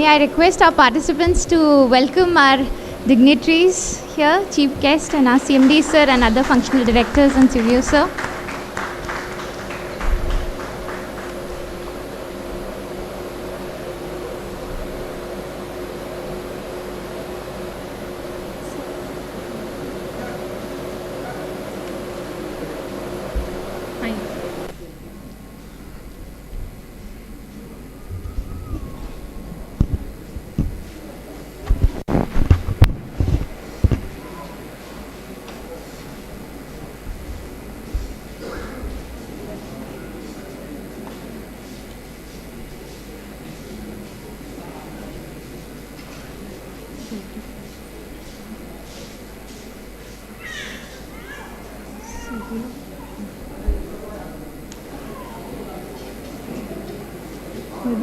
May I request our participants to welcome our dignitaries here, Chief Guest and our CMD sir and other functional directors and CVO sir.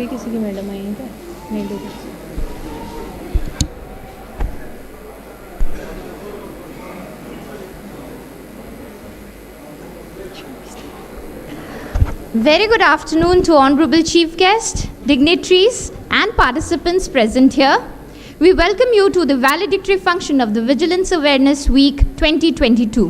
भी किसी की madam आई है क्या? नहीं दे Very good afternoon to Honorable Chief Guest, dignitaries and participants present here. We welcome you to the valedictory function of the Vigilance Awareness Week 2022.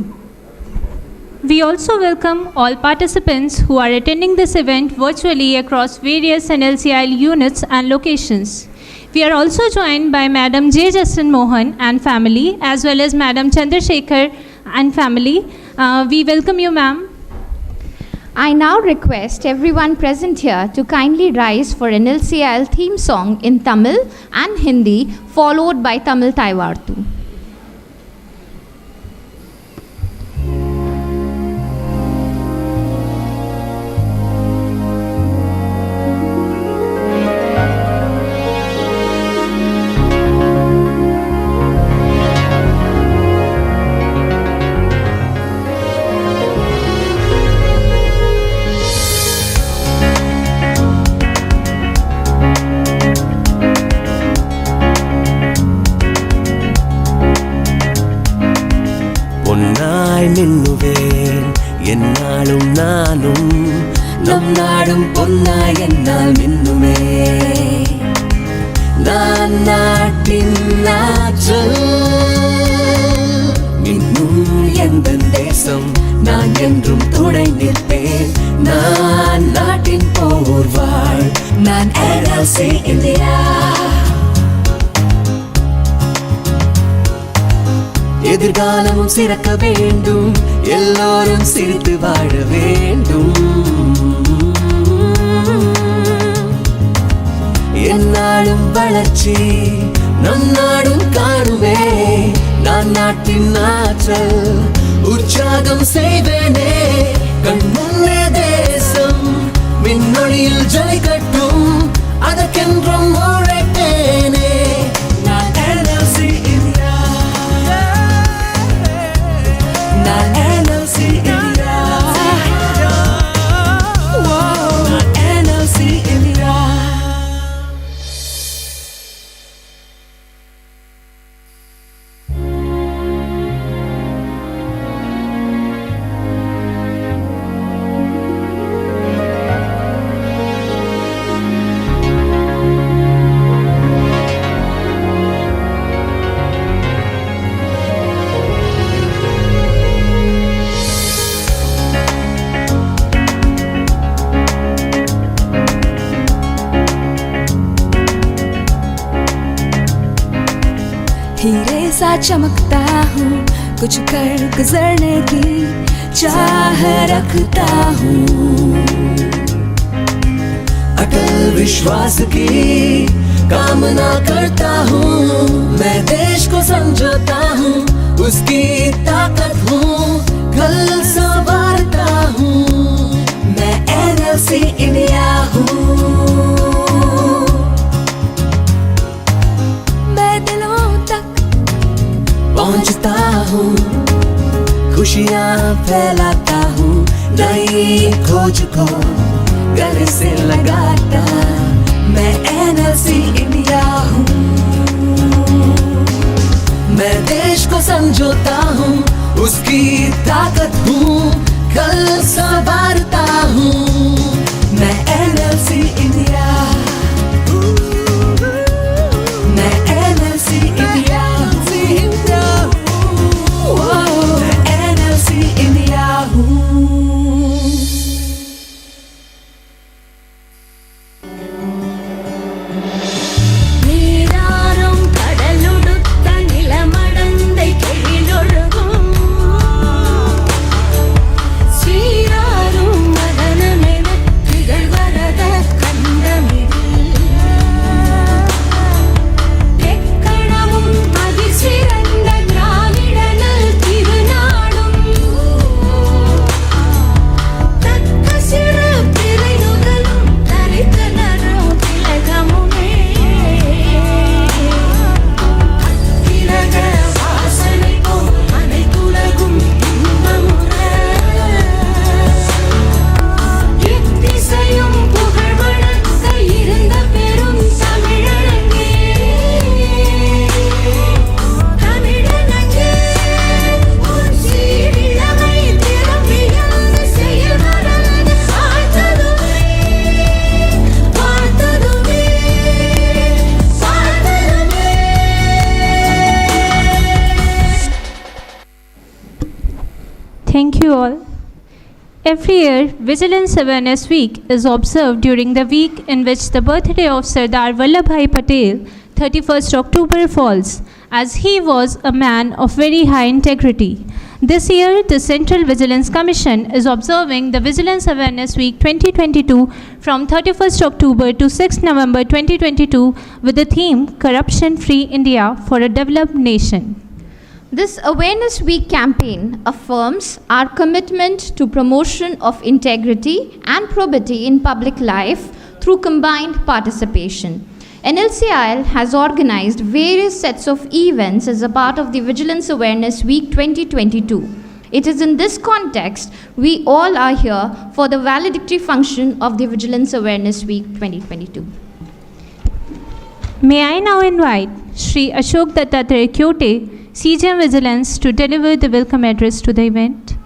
We also welcome all participants who are attending this event virtually across various NLCIL units and locations. We are also joined by Madam J. Justin Mohan and family, as well as Madam Chandrasekhar and family. We welcome you, ma'am. I now request everyone present here to kindly rise for NLCIL theme song in Tamil and Hindi, followed by Tamil Taivartu. பொன்னாய் மின்னுவேன் என்னாலும் நானும் நம் நாடும் பொன்னாய் என்னால் மின்னுமே நான் நாட்டின் ஆற்றல் மின்னும் எந்த தேசம் நான் என்றும் துணை நிற்பேன் நான் நாட்டின் போர்வாள் நான் NLC இந்தியா எதிர்காலமும் சிறக்க வேண்டும் எல்லோரும் சிரித்து வாழ வேண்டும் என்னாலும் வளர்ச்சி நம் நாடும் காணுமே நான் நாட்டின் ஆற்றல் உற்சாகம் செய்வேனே கண் முன்னே தேசம் மின்னொளியில் ஜலிக்கட்டும் அதற்கென்றும் உழைப்பேனே நான் NLC இந்தியா நான் NLC இந்தியா நான் NLC இந்தியா हीरे सा चमकता हूँ कुछ कर गुजरने की चाह रखता हूँ अटल विश्वास की कामना करता हूँ मैं देश को समझता हूँ उसकी ताकत हूँ कल संवारता हूँ मैं NLC इंडिया हूँ मैं दिलों तक पहुँचता हूँ खुशियाँ फैलाता हूँ नई खोज को गले से लगाता मैं NLC इंडिया हूँ मैं देश को समझौता हूँ उसकी ताकत हूँ कल संवारता हूँ मैं NLC इंडिया मैं NLC इंडिया मैं NLC इंडिया हूँ நீராறும் கடலுடுத்த நிலமடந்தை கீழொழுகும் சீராறும் மதனமென திகழ்வரத கண்டமிடில் எக்கணமும் அதிசிறந்த திராவிடனல் திருநாடும் தக்க சிறு பிறையுதலும் தரித்தனரும் திலகமுமே திலக வாசனை போல் அனைத்துலகும் இன்பமுற எத்திசையும் புகழ் வழங்க இருந்த பெரும் தமிழனங்கே தமிழனங்கே உன் சீரிழமை திறமையான செயல்வரான பார்த்ததுமே பார்த்ததுமே பார்த்ததுமே Thank you all. Every year, Vigilance Awareness Week is observed during the week in which the birthday of Sardar Vallabhbhai Patel, 31st October, falls. as he was a man of very high integrity. This year, the Central Vigilance Commission is observing the Vigilance Awareness Week 2022 from 31st October to 6th November 2022 with the theme Corruption Free India for a Developed Nation. This Awareness Week campaign affirms our commitment to promotion of integrity and probity in public life through combined participation. NLCIL has organized various sets of events as a part of the Vigilance Awareness Week 2022. It is in this context we all are here for the valedictory function of the Vigilance Awareness Week 2022. May I now invite Shri Ashok Dattatreya Kyote, CGM Vigilance, to deliver the welcome address to the event.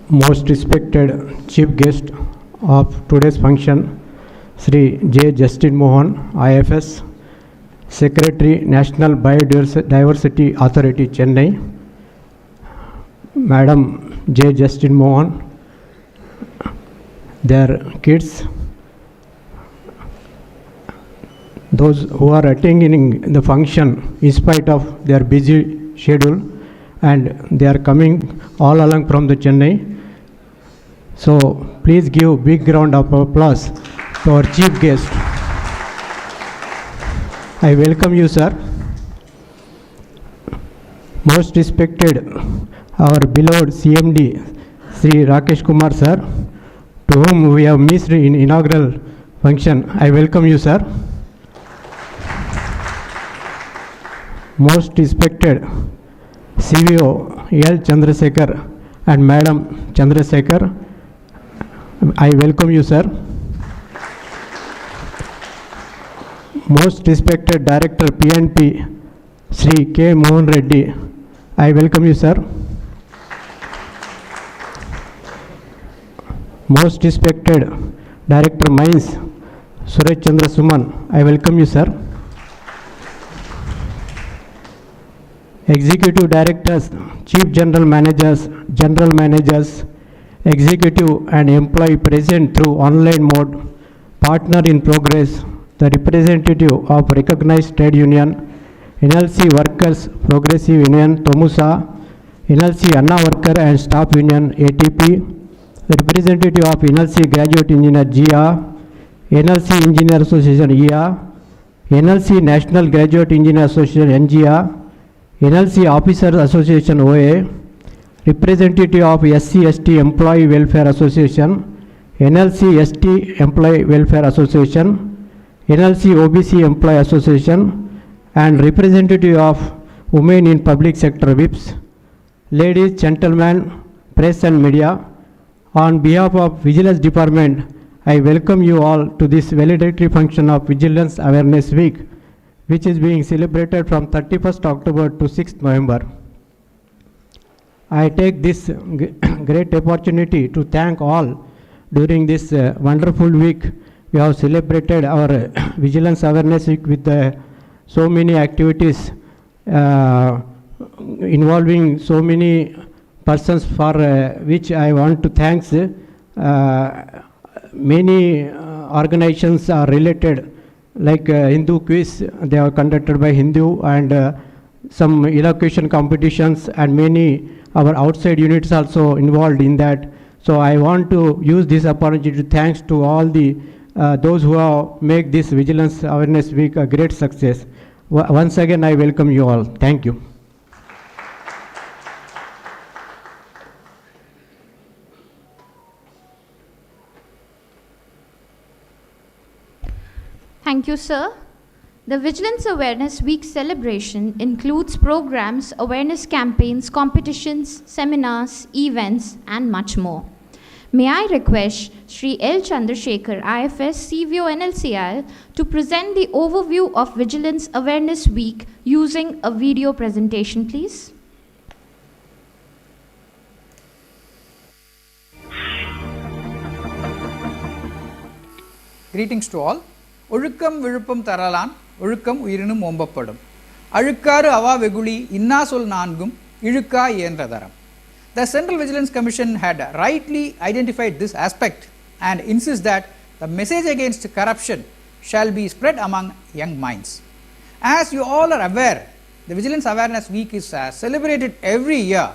Most respected chief guest of today's function, Sri J. Justin Mohan, IFS, Secretary, National Biodiversity Authority, Chennai, Madam J. Justin Mohan, their kids, those who are attending the function in spite of their busy schedule, and they are coming all along from the Chennai. So please give big round of applause to our chief guest. I welcome you, sir. Most respected our beloved CMD, Sri Rakesh Kumar, sir, to whom we have missed in inaugural function. I welcome you, sir. Most respected CVO L. Chandrasekhar and Madam Chandrasekhar, I welcome you, sir. Most respected Director PNP Sri K. Mohan Reddy, I welcome you, sir. Most respected Director Mines Suresh Chandra Suman, I welcome you, sir. Executive Directors, Chief General Managers, Executive and employee present through online mode, partner in progress, the representative of recognized trade union, NLC Workers Progressive Union, Tomusa, NLC Anna Worker and Staff Union, ATP, representative of NLC Graduate Engineer, GIA, NLC Engineer Association, EA, NLC National Graduate Engineer Association, NGA, NLC Officers Association, OA, representative of SC/ST Employee Welfare Association, NLC ST Employee Welfare Association, NLC OBC Employee Association, and representative of Women in Public Sector WIPs, ladies, gentlemen, press and media. On behalf of Vigilance Department, I welcome you all to this valedictory function of Vigilance Awareness Week, which is being celebrated from 31st October to 6th November. I take this great opportunity to thank all. During this wonderful week, we have celebrated our Vigilance Awareness Week with so many activities involving so many persons, for which I want to thank. Many organizations are related, like Hindu quiz, they are conducted by Hindu, and some elocution competitions, and many our outside units also involved in that. So I want to use this opportunity to thanks to all the those who have make this Vigilance Awareness Week a great success. Once again, I welcome you all. Thank you. Thank you, sir. The Vigilance Awareness Week celebration includes programs, awareness campaigns, competitions, seminars, events, and much more. May I request Sri L. Chandrasekhar, IFS, CVO NLCIL, to present the overview of Vigilance Awareness Week using a video presentation, please. Greetings to all. ஒழுக்கம் விழுப்பம் தரலான் ஒழுக்கம் உயிரினும் ஓம்பப்படும். அழுக்காறு அவா வெகுளி இன்னா சொல் நான்கும் இழுக்கா இயன்ற தரம். The Central Vigilance Commission had rightly identified this aspect and insists that the message against corruption shall be spread among young minds. As you all are aware, the Vigilance Awareness Week is celebrated every year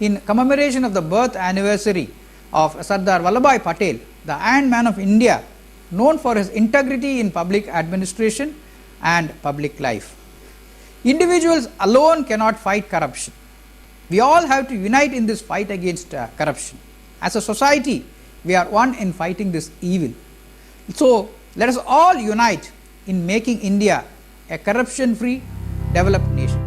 in commemoration of the birth anniversary of Sardar Vallabhbhai Patel, the Iron Man of India, known for his integrity in public administration and public life. Individuals alone cannot fight corruption. We all have to unite in this fight against corruption. As a society, we are one in fighting this evil. So, let us all unite in making India a corruption-free, developed nation.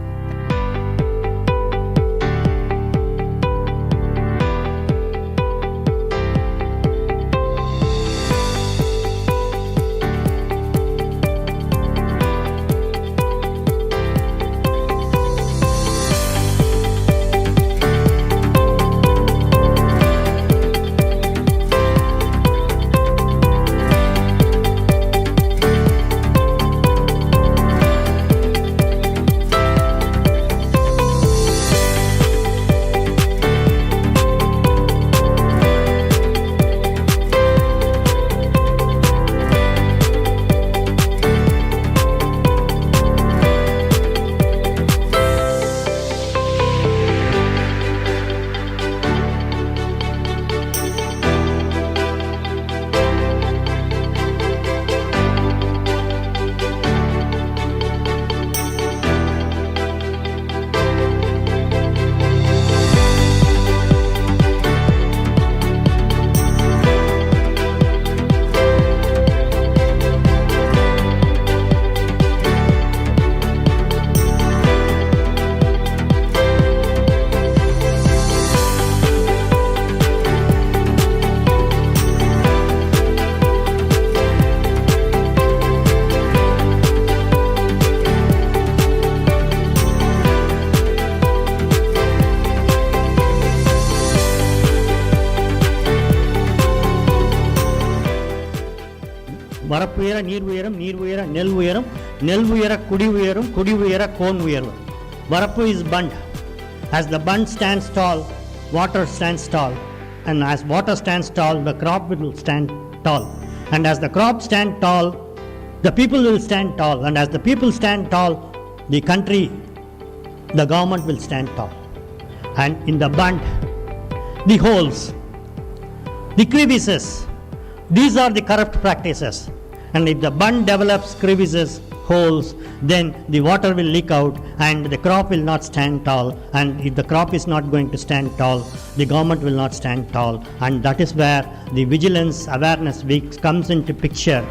வரப்புயர நீர் உயரும், நீர் உயர நெல் உயரும், நெல் உயர குடி உயரும், குடி உயர கோன் உயரும். Varapu is bund. As the bund stands tall, water stands tall. And as water stands tall, the crop will stand tall. And as the crop stand tall, the people will stand tall. And as the people stand tall, the country, the government will stand tall. And in the bund, the holes, the crevices, these are the corrupt practices. And if the bund develops crevices, holes, then the water will leak out and the crop will not stand tall. And if the crop is not going to stand tall, the government will not stand tall. And that is where the Vigilance Awareness Week comes into picture.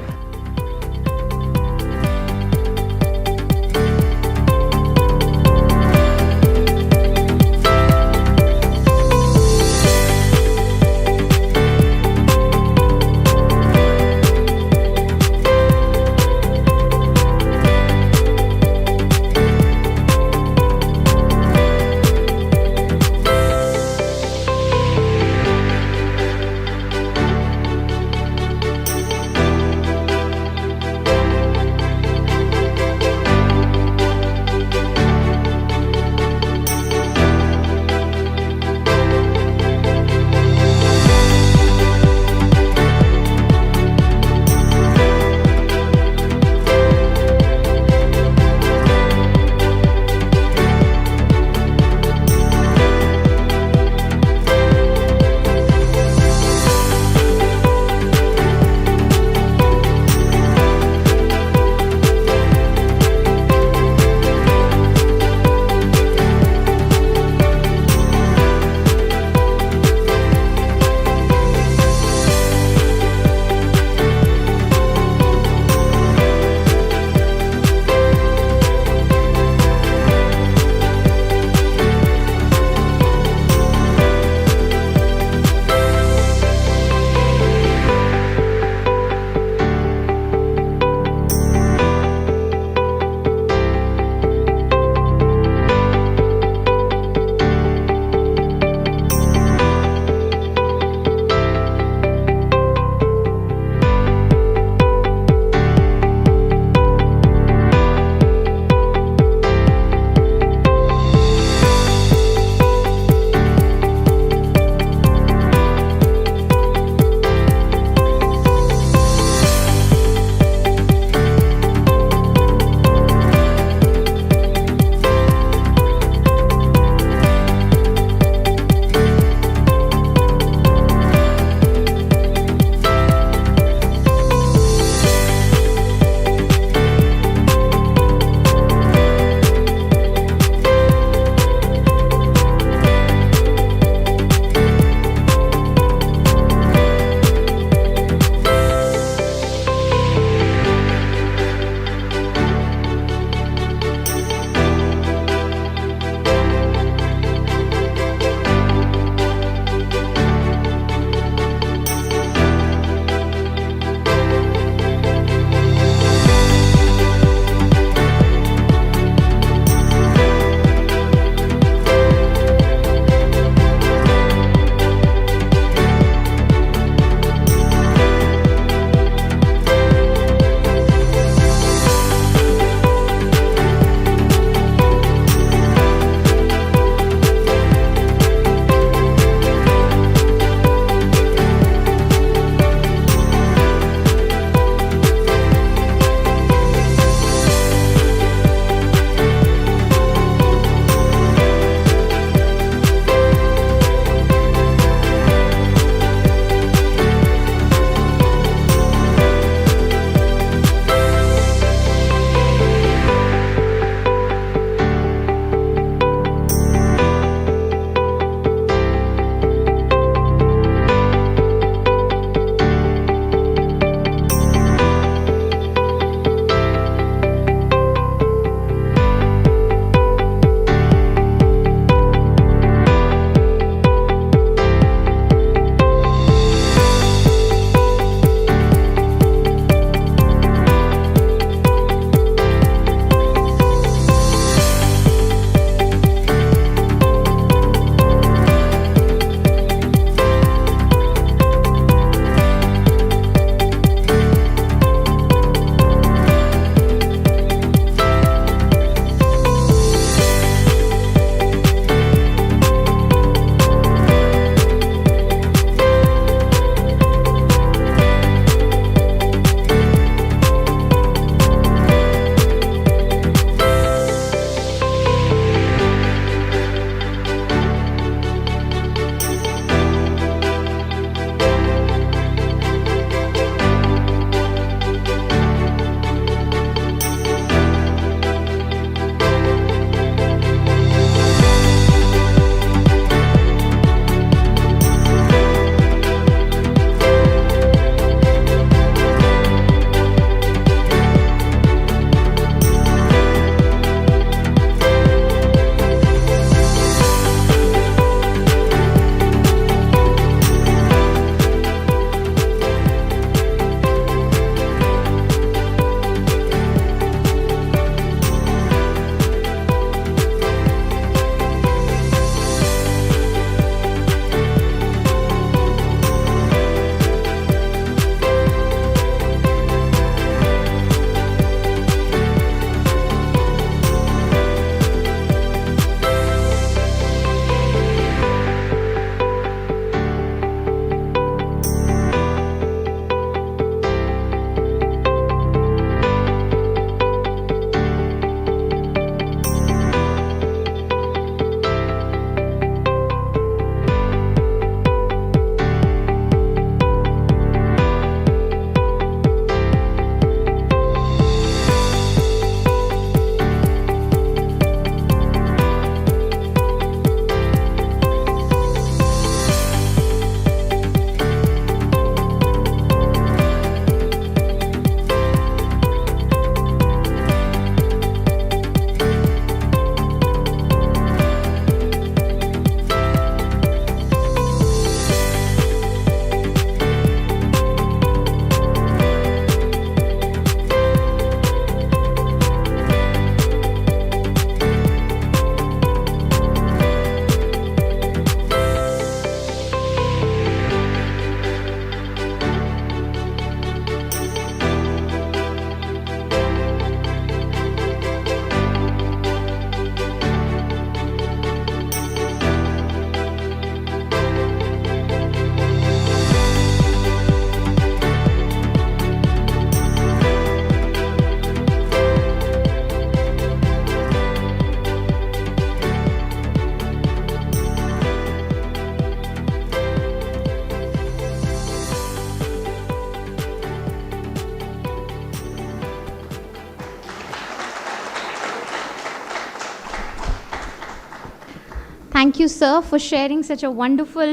you, sir, for sharing such a wonderful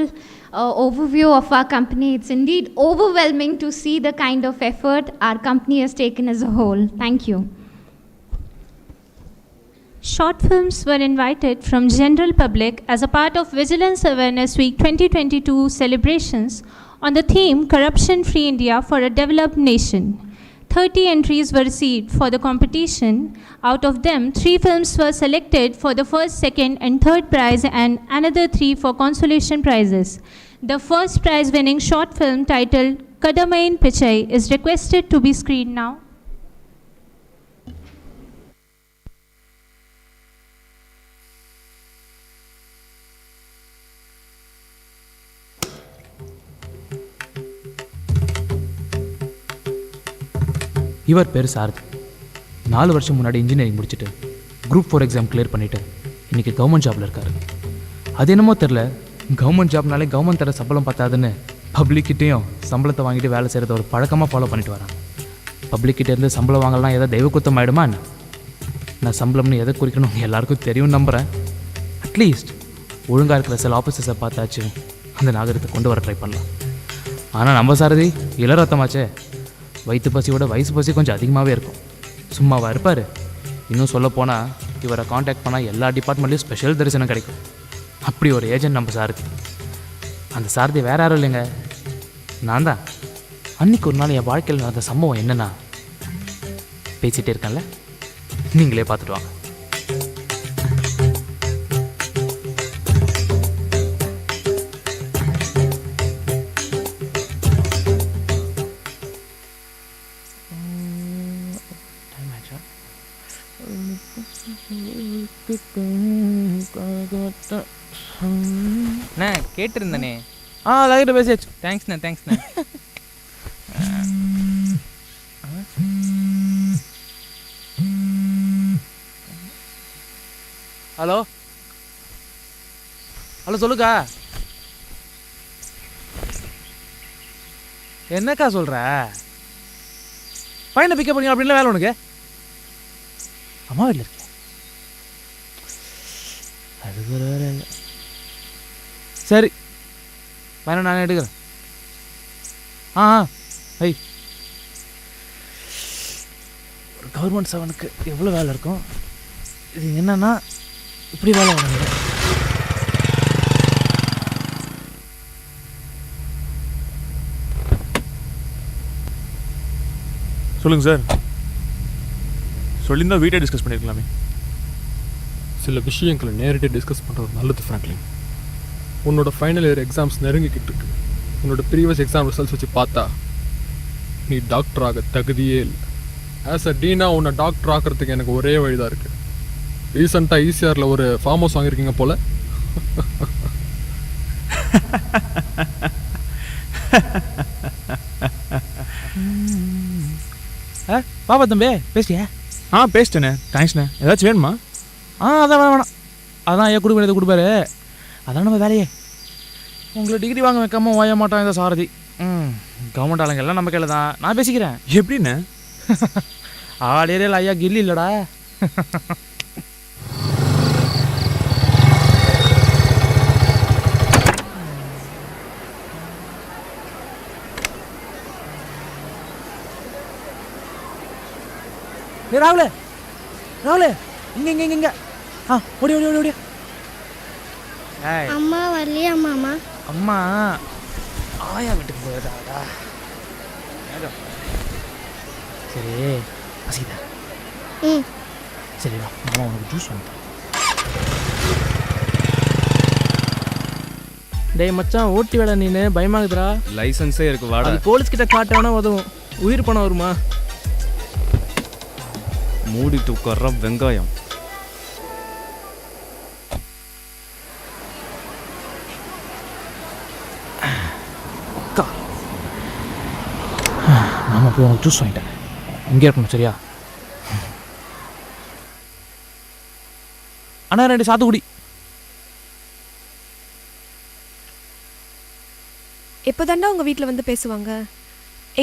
overview of our company. It's indeed overwhelming to see the kind of effort our company has taken as a whole. Thank you. Short films were invited from general public as a part of Vigilance Awareness Week 2022 celebrations on the theme Corruption-Free India for a Developed Nation. 30 entries were received for the competition. Out of them, 3 films were selected for the first, second, and third prize, and another 3 for consolation prizes. The first prize winning short film titled Kadamain Pichai is requested to be screened now. இவர் பேர் சாரதி. 4 வருஷம் முன்னாடி engineering முடிச்சுட்டு group 4 exam clear பண்ணிவிட்டு இன்றைக்கி government ஜாபில் இருக்கார். அது என்னமோ தெரில, கவர்மெண்ட் ஜாப்னாலே கவர்மெண்ட் தர சம்பளம் பார்த்தாதுன்னு பப்ளிக்கிட்டேயும் சம்பளத்தை வாங்கிட்டு வேலை செய்கிறத ஒரு பழக்கமாக ஃபாலோ பண்ணிட்டு வரான். பப்ளிக்கிட்டேருந்து சம்பளம் வாங்கலாம் எதாவது தெய்வ குத்தம் ஆகிடுமா? நான் சம்பளம்னு எதை குறிக்கணும் எல்லாருக்கும் தெரியும் நம்புகிறேன். அட்லீஸ்ட் ஒழுங்காக இருக்கிற சில ஆஃபீஸர்ஸை பார்த்தாச்சு அந்த நாகரிகத்தை கொண்டு வர ட்ரை பண்ணலாம். ஆனால் நம்ம சாரதி இளரத்தமாச்சே, வயிற்று பசியோட வயசு பசி கொஞ்சம் அதிகமாகவே இருக்கும். சும்மாவாக இருப்பார். இன்னும் சொல்லப்போனால் இவரை காண்டாக்ட் பண்ணால் எல்லா டிபார்ட்மெண்ட்லேயும் ஸ்பெஷல் தரிசனம் கிடைக்கும். அப்படி ஒரு ஏஜென்ட் நம்ம சாரதி. அந்த சாரதி வேறு யாரும் இல்லைங்க, நான் தான். அன்றைக்கி ஒரு நாள் என் வாழ்க்கையில் நடந்த சம்பவம் என்னென்னா பேசிகிட்டே இருக்கேன்ல, நீங்களே பார்த்துட்டு வாங்க. அண்ணா கேட்டிருந்தனே. லைட்டாக பேசியாச்சு. தேங்க்ஸ்ண்ணா தேங்க்ஸ்ண்ணா. ஹலோ ஹலோ சொல்லுக்கா. என்னக்கா சொல்கிற? பையனை பிக்கப் பண்ணி அப்படின்லாம் வேலை உனக்கு? அம்மா வீட்டில் இருக்கேன். அது ஒரு வேலை இல்லை. சரி பையனை நானே எடுக்கிறேன். ஐ ஒரு கவர்மெண்ட் செவனுக்கு எவ்வளோ வேலை இருக்கும். இது என்னன்னா இப்படி வேலை வராங்க. சொல்லுங்கள் சார். சொல்லியிருந்தால் வீட்டை டிஸ்கஸ் பண்ணியிருக்கலாமே. சில விஷயங்களை நேரடியாக டிஸ்கஸ் பண்ணுறது நல்லது ஃப்ராங்க்லின். உன்னோட ஃபைனல் இயர் எக்ஸாம்ஸ் நெருங்கிக்கிட்டு இருக்கு. உன்னோட ப்ரீவியஸ் எக்ஸாம் ரிசல்ட்ஸ் வச்சு பார்த்தா நீ டாக்டர் ஆக தகுதியே இல்லை. ஆஸ் அ டீனாக உன்னை டாக்டர் ஆக்கிறதுக்கு எனக்கு ஒரே வழி தான் இருக்குது. ரீசெண்டாக ஈசிஆரில் ஒரு ஃபார்ம் ஹவுஸ் வாங்கியிருக்கீங்க போல். பாப்பா தம்பி பேசிட்டியா? பேசிட்டேண்ணே. தேங்க்ஸ்ண்ணே. ஏதாச்சும் வேணுமா? அதான் வேணாம். அதான் ஐயா கொடுக்க வேண்டியது கொடுப்பாரு. அதான் நம்ம வேலையே. உங்களை டிகிரி வாங்க வைக்காம ஓய மாட்டோம் இந்த சாரதி. கவர்மெண்ட் ஆளுங்க எல்லாம் நம்ம கையில் தான். நான் பேசிக்கிறேன். எப்படிண்ணே? ஆள் ஏரியாவில் ஐயா கில்லி இல்லைடா. ராகுல ராகுல இங்க இங்க இங்க இங்க ஓடி ஓடி ஓடி ஓடி. அம்மா வரலையா மாமா? அம்மா ஆயா வீட்டுக்கு போயிடாடா. சரி பசிதா. சரி வா மாமா உனக்கு ஜூஸ் வாங்க. டேய் மச்சான் ஓட்டி வேலை நீனு பயமாகுதுடா. லைசன்ஸே இருக்கு வாடா. போலீஸ் கிட்ட காட்டவனா உதவும். உயிர் பணம் வருமா? மூடி தூக்கற வெங்காயம். மாமா போய் உனக்கு ஜூஸ் வாங்கிட்டேன். இங்கே இருக்கணும் சரியா? அண்ணா 2 சாத்துக்குடி. எப்போ தாண்டா உங்கள் வீட்டில் வந்து பேசுவாங்க?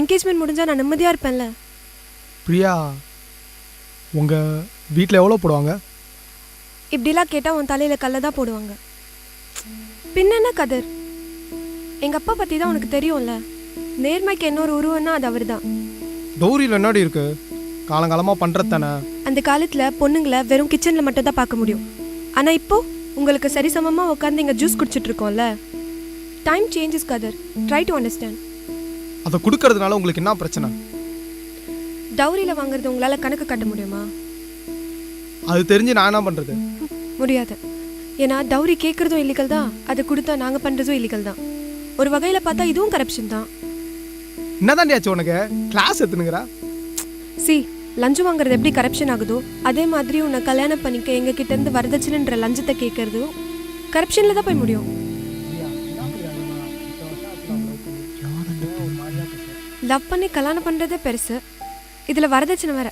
என்கேஜ்மெண்ட் முடிஞ்சால் நான் நிம்மதியாக இருப்பேன்ல. பிரியா, உங்கள் வீட்டில் எவ்வளோ போடுவாங்க? இப்படிலாம் கேட்டால் உன் தலையில் கல்லை தான் போடுவாங்க. பின்னென்ன கதர், எங்கள் அப்பா பற்றி தான் உனக்கு தெரியும்ல. நேர்மைக்கு இன்னொரு உருவம்னா அது அவர் தான். டௌரியில் என்னடி இருக்கு? காலங்காலமாக பண்ணுறது தானே. அந்த காலத்தில் பொண்ணுங்களை வெறும் கிச்சனில் மட்டும் தான் பார்க்க முடியும். ஆனால் இப்போ உங்களுக்கு சரிசமமாக உட்காந்து இங்கே ஜூஸ் குடிச்சிட்டு இருக்கோம்ல. டைம் சேஞ்சஸ் கதர், ட்ரை டு அண்டர்ஸ்டாண்ட். அதை கொடுக்கறதுனால உங்களுக்கு என்ன பிரச்சனை? டௌரியில் வாங்குறது உங்களால் கணக்கு காட்ட முடியுமா? அது தெரிஞ்சு நான் என்ன பண்ணுறது? முடியாது. ஏன்னா டௌரி கேட்குறதும் இல்லீகல் தான், அதை கொடுத்தா நாங்கள் பண்ணுறதும் இல்லீகல் தான். ஒரு வகையில் பார்த்தா இதுவும் கரப்ஷன் தான். என்ன தாண்டி ஆச்சு உனக்கு? கிளாஸ் எடுத்துனுங்கிறா? சி, லஞ்சம் வாங்குறது எப்படி கரப்ஷன் ஆகுதோ அதே மாதிரி உன்னை கல்யாணம் பண்ணிக்க எங்ககிட்ட இருந்து வரதட்சணைன்ற லஞ்சத்தை கேட்கறதும் கரப்ஷனில் தான் போய் முடியும். லவ் பண்ணி கல்யாணம் பண்ணுறதே பெருசு, இதில் வரதட்சணை வேற.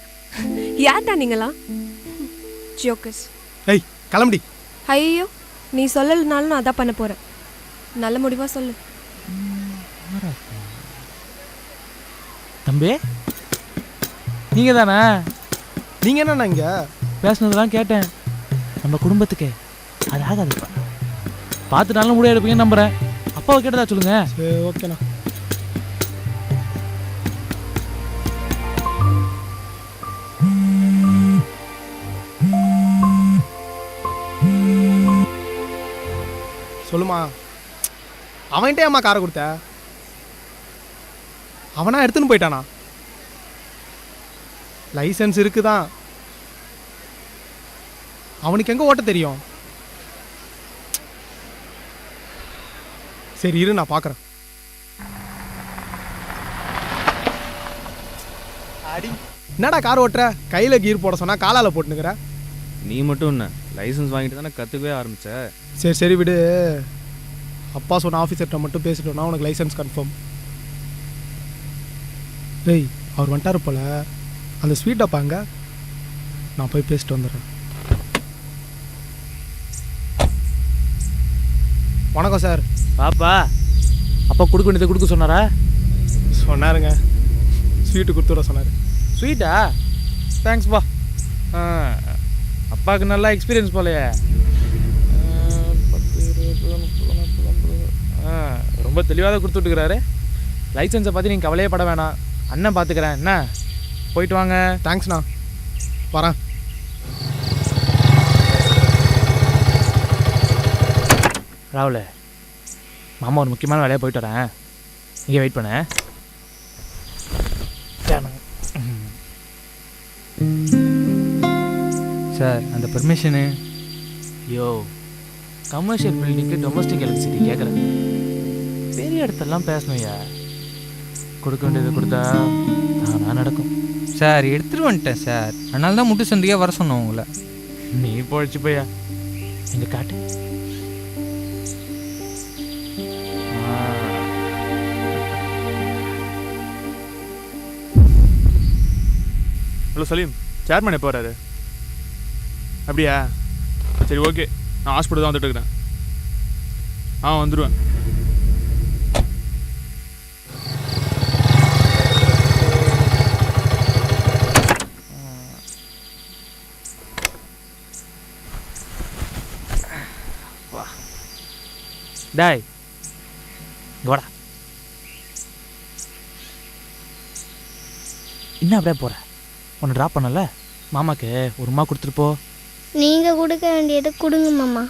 யார்டா நீங்களா? ஜோக்கஸ். ஏய் கிளம்புடி. ஐயோ, நீ சொல்லலைனாலும் நான் அதான் பண்ண போகிறேன். நல்ல முடிவாக சொல்லு. தம்பி நீங்கள் தானே? நீங்கள் என்னண்ணா இங்கே பேசுனதெல்லாம் கேட்டேன். நம்ம குடும்பத்துக்கு அது ஆகாதுப்பா. பார்த்து நல்ல முடிவு எடுப்பீங்கன்னு நம்புகிறேன். அப்பாவை கேட்டதா சொல்லுங்க. சரி ஓகேண்ணா. சொல்லுமா, அவன்கிட்ட ஏம்மா காரை கொடுத்த? அவனா எடுத்துன்னு போயிட்டானா? லைசன்ஸ் இருக்குதான், அவனுக்கு எங்கே ஓட்ட தெரியும்? சரி இரு, நான் பார்க்குறேன். அடி என்னடா கார் ஓட்டுற? கையில் கீர் போட சொன்னா காலால் போட்டுனுக்கிற. நீ மட்டும் என்ன லைசன்ஸ் வாங்கிட்டு தானே கற்றுக்கவே ஆரம்பிச்ச. சரி சரி விடு. அப்பா சொன்ன ஆஃபீஸர்கிட்ட மட்டும் பேசிட்டோன்னா உனக்கு லைசன்ஸ் கன்ஃபார்ம். டேய் அவர் வந்துட்டாரு போல, அந்த ஸ்வீட் அப்பாங்க, நான் போய் பேசிட்டு வந்துடுறேன். வணக்கம் சார். பாப்பா அப்பா கொடுக்க வேண்டியதை கொடுக்க சொன்னாரா? சொன்னாருங்க, ஸ்வீட்டு கொடுத்துட சொன்னார். ஸ்வீட்டா? தேங்க்ஸ்ப்பா. அப்பாவுக்கு நல்லா எக்ஸ்பீரியன்ஸ் போலையே. 10, 20, 30, 40, ரொம்ப தெளிவாக தான் கொடுத்துட்டுருக்கிறாரு. லைசன்ஸை பற்றி நீங்கள் கவலையே பட வேணாம், அண்ணன் பார்த்துக்கிறேன். என்ன, போயிட்டு வாங்க. தேங்க்ஸ்ண்ணா, வரேன். ராகுல், மாமா ஒரு முக்கியமான வேலையாக போயிட்டு வரேன், இங்கே வெயிட் பண்ண. சார் அந்த பெர்மிஷனு. யோ, கமர்ஷியல் பில்டிங்க்கு டொமஸ்டிக் எலக்ட்ரிசிட்டி கேட்குறேன். பெரிய இடத்தெல்லாம் பேசணும்யா. கொடுக்க வேண்டியது கொடுத்தா நான் நடக்கும். சார் எடுத்துகிட்டு வந்துட்டேன் சார், அதனால தான் முட்டு சந்தியாக வர சொன்னோம் உங்களை. நீ போயிடுச்சு போயா. எங்கே காட்டு. ஹலோ சலீம், சேர்மன் எப்போ வராரு? அப்படியா? சரி ஓகே, நான் ஹாஸ்பிட்டல் தான் வந்துட்டு இருக்கிறேன். வந்துடுவேன். டாய் வாடா. என்ன அப்படியே போகிற? உன்னை ட்ராப் பண்ணல, மாமாக்கு ஒரு ரூபா கொடுத்துட்டு போ. நீங்கள் கொடுக்க வேண்டியது கொடுங்க மாமா.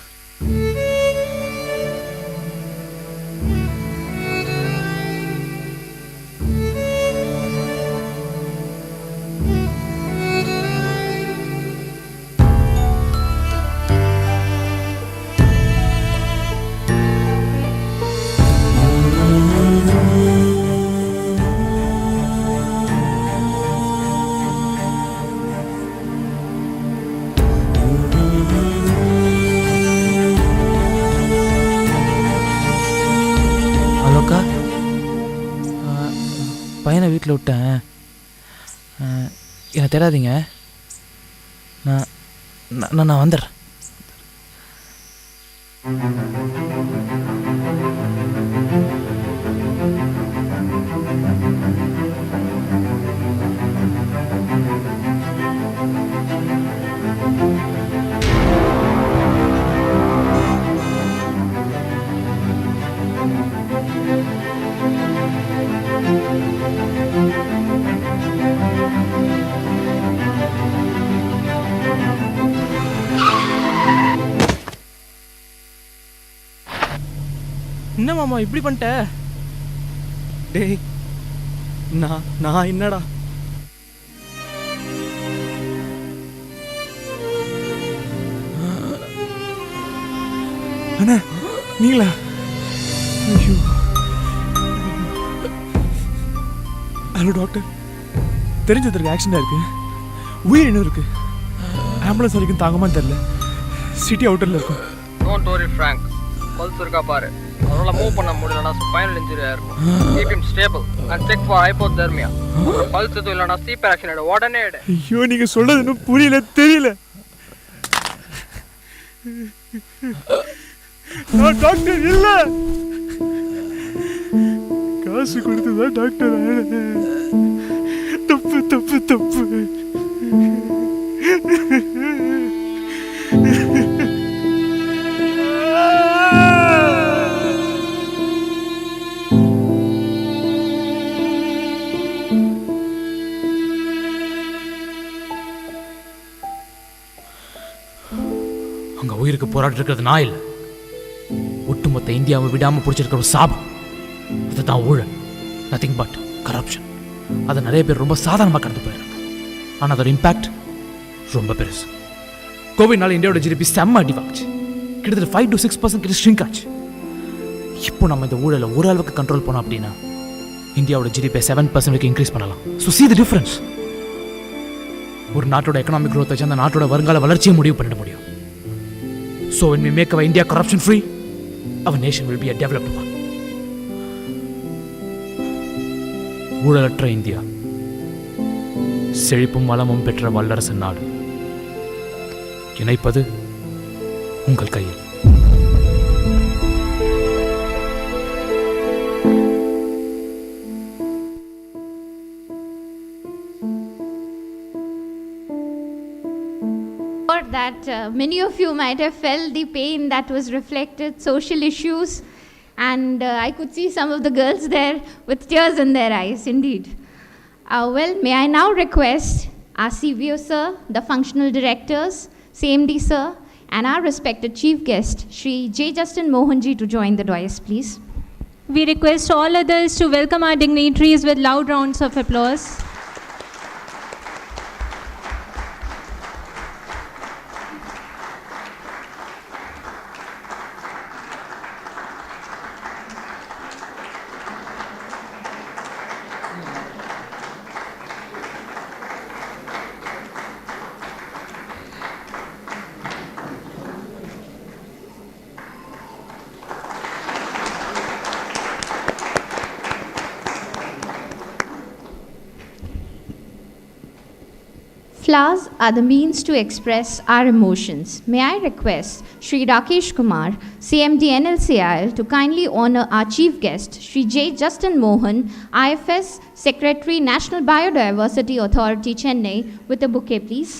பையனை வீட்டில் விட்டேன், என்னை தேடாதீங்க. நான் வந்துடுறேன். என்ன மாமா இப்படி பண்ணிட்ட? டேய் நான் என்னடா? அண்ணா நீங்களா? ஐயோ. ஹலோ டாக்டர், தெரிஞ்சதற்கு ஆக்சிடென்ட் இருக்கு, உயிர் இன்னும் இருக்கு. ஆம்புலன்ஸ் வரைக்கும் தாங்கமான்னு தெரியல, சிட்டி அவுட்டரில் இருக்கும். டோன்ட் வரி ஃப்ராங்க், பல்ஸ் இருக்கா பாரு. அவரால் மூவ் பண்ண முடியலன்னா ஸ்பைனல் இன்ஜுரி ஆயிருக்கும். Keep him stable and check for hypothermia. Pulse எதுவும் இல்லைன்னா சிபிஆர் ஆக்ஷன் எடு, உடனே எடு. ஐயோ நீங்கள் சொல்றது இன்னும் புரியல, தெரியல. நான் டாக்டர் இல்ல, காசு கொடுத்துதான் டாக்டர். தப்பு தப்பு தப்பு. அங்க உயிருக்கு போராட்டு இருக்கிறது நான் இல்லை, ஒட்டுமொத்த இந்தியாவை விடாம பிடிச்சிருக்கிற ஒரு சாபம். அதுதான் ஊழல், நத்திங் பட் கரப்ஷன். அதை நிறைய பேர் ரொம்ப சாதாரணமாக கடந்து போயிடுறாங்க, ஆனால் அதோட இம்பாக்ட் ரொம்ப பெருசு. கோவிட்னால இந்தியாவோட ஜிடிபி செம்ம அடிவாச்சு, கிட்டத்தட்ட 5 to 6% கிட்ட ஷ்ரிங்க் ஆச்சு. இப்போ நம்ம இந்த ஊழலை ஓரளவுக்கு கண்ட்ரோல் பண்ணோம் அப்படின்னா இந்தியாவோட ஜிடிபி 7% இன்க்ரீஸ் பண்ணலாம். So see the difference. ஒரு நாட்டோட எக்கனாமிக் growth வச்சு அந்த நாட்டோட வருங்கால வளர்ச்சியை முடிவு பண்ணிட முடியும். So when we make our India corruption free, our nation will be a developed one. ஊழலற்ற இந்தியா, செழிப்பும் வளமும் பெற்ற வல்லரசு நாடு, இணைப்பது உங்கள் கையில். That many of you might have felt the pain that was reflected, social issues, and I could see some of the girls there with tears in their eyes, indeed. Well, may I now request our CVO sir, the functional directors, CMD sir, and our respected chief guest, Shri J. Justin Mohanji, to join the dais, please. We request all others to welcome our dignitaries with loud rounds of applause. Flowers are the means to express our emotions. May I request Shri Rakesh Kumar, CMD NLCIL, to kindly honor our chief guest, Shri J. Justin Mohan, IFS Secretary, National Biodiversity Authority, Chennai, with a bouquet, please.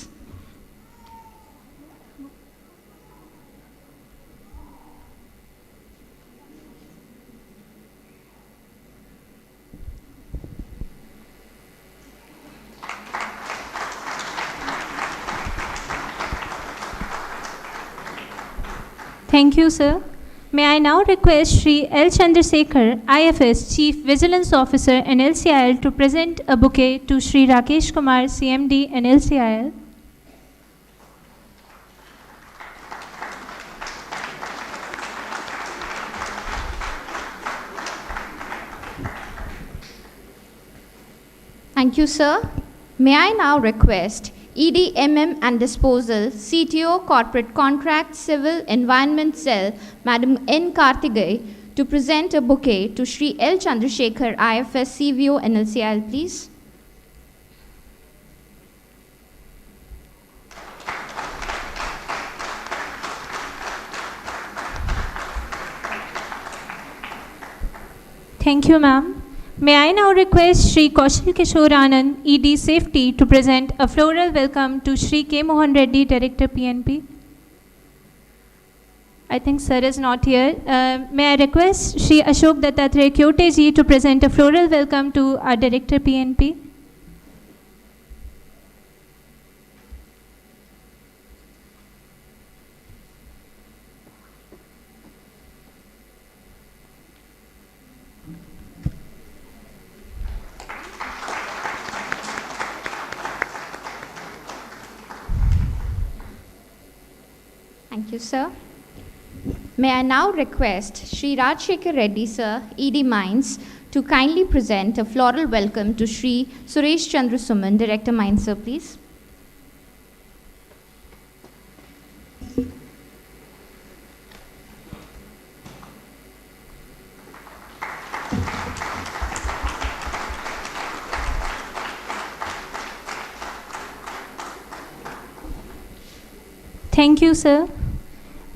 Thank you, sir. May I now request Shri L. Chandrasekhar, IFS Chief Vigilance Officer, NLCIL, to present a bouquet to Shri Rakesh Kumar, CMD, NLCIL. Thank you, sir. May I now request EDMM and Disposal, CTO, Corporate Contract, Civil Environment Cell, Madam N. Karthigay, to present a bouquet to Shri L. Chandrasekhar, IFS CVO, NLCIL, please. Thank you, ma'am. May I now request Shri Kaushal Kishore Anand, ED Safety, to present a floral welcome to Shri K. Mohan Reddy, Director PNP. I think sir is not here. May I request Shri Ashok Dattatreya Kyote ji to present a floral welcome to our Director PNP. Thank you, sir. May I now request Shri Rajshekhar Reddy, sir, ED Mines, to kindly present a floral welcome to Shri Suresh Chandra Suman, Director Mines, sir, please. Thank you, sir.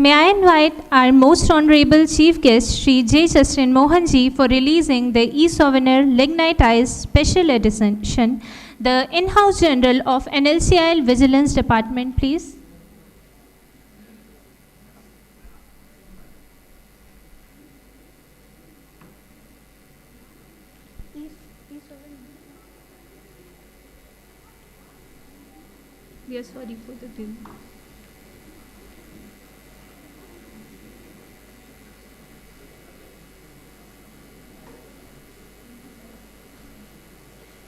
May I invite our most honorable chief guest, Shri J. Justin Mohanji, for releasing the e-souvenir lignitized special edition, the in-house general of NLCIL Vigilance Department, please. We are sorry for the delay.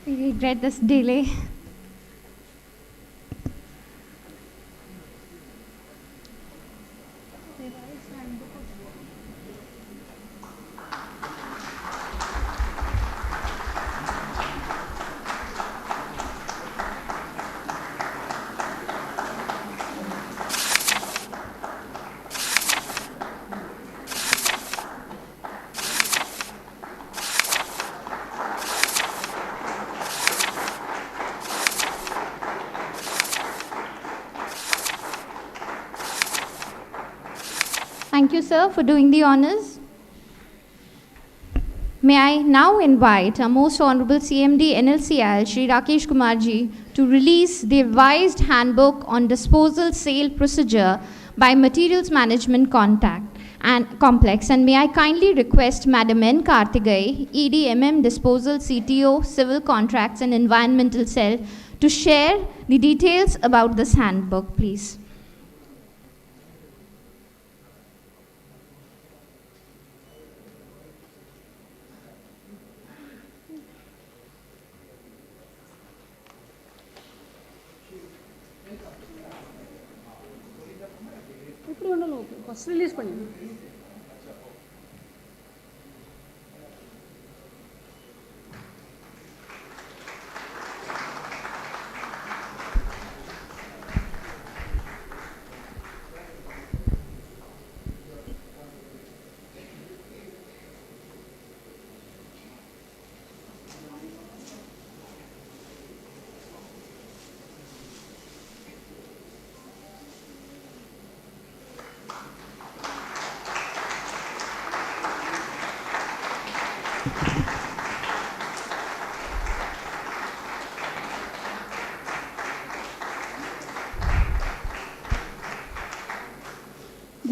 We regret this delay. Thank you, sir, for doing the honors. May I now invite our most honorable CMD NLCIL, Shri Rakesh Kumarji, to release the revised handbook on disposal sale procedure by Materials Management Complex. And may I kindly request Madam N. Karthigay, ED Disposal CTO, Civil Contracts and Environmental Cell, to share the details about this handbook, please. First release பண்ணி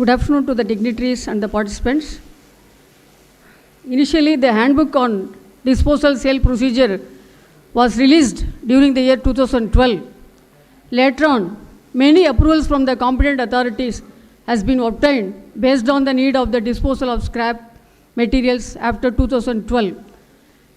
Good afternoon to the dignitaries and the participants. Initially, the handbook on disposal sale procedure was released during the year 2012. Later on, many approvals from the competent authorities has been obtained based on the need of the disposal of scrap materials after 2012.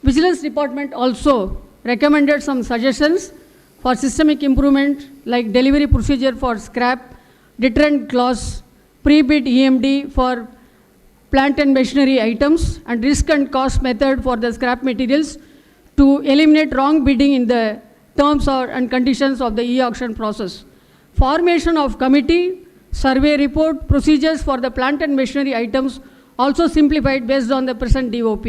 Vigilance Department also recommended some suggestions for systemic improvement like delivery procedure for scrap, deterrent clause, pre-bid EMD for plant and machinery items, and risk and cost method for the scrap materials to eliminate wrong bidding in the terms and conditions of the e-auction process. Formation of committee, survey report, procedures for the plant and machinery items also simplified based on the present DOP.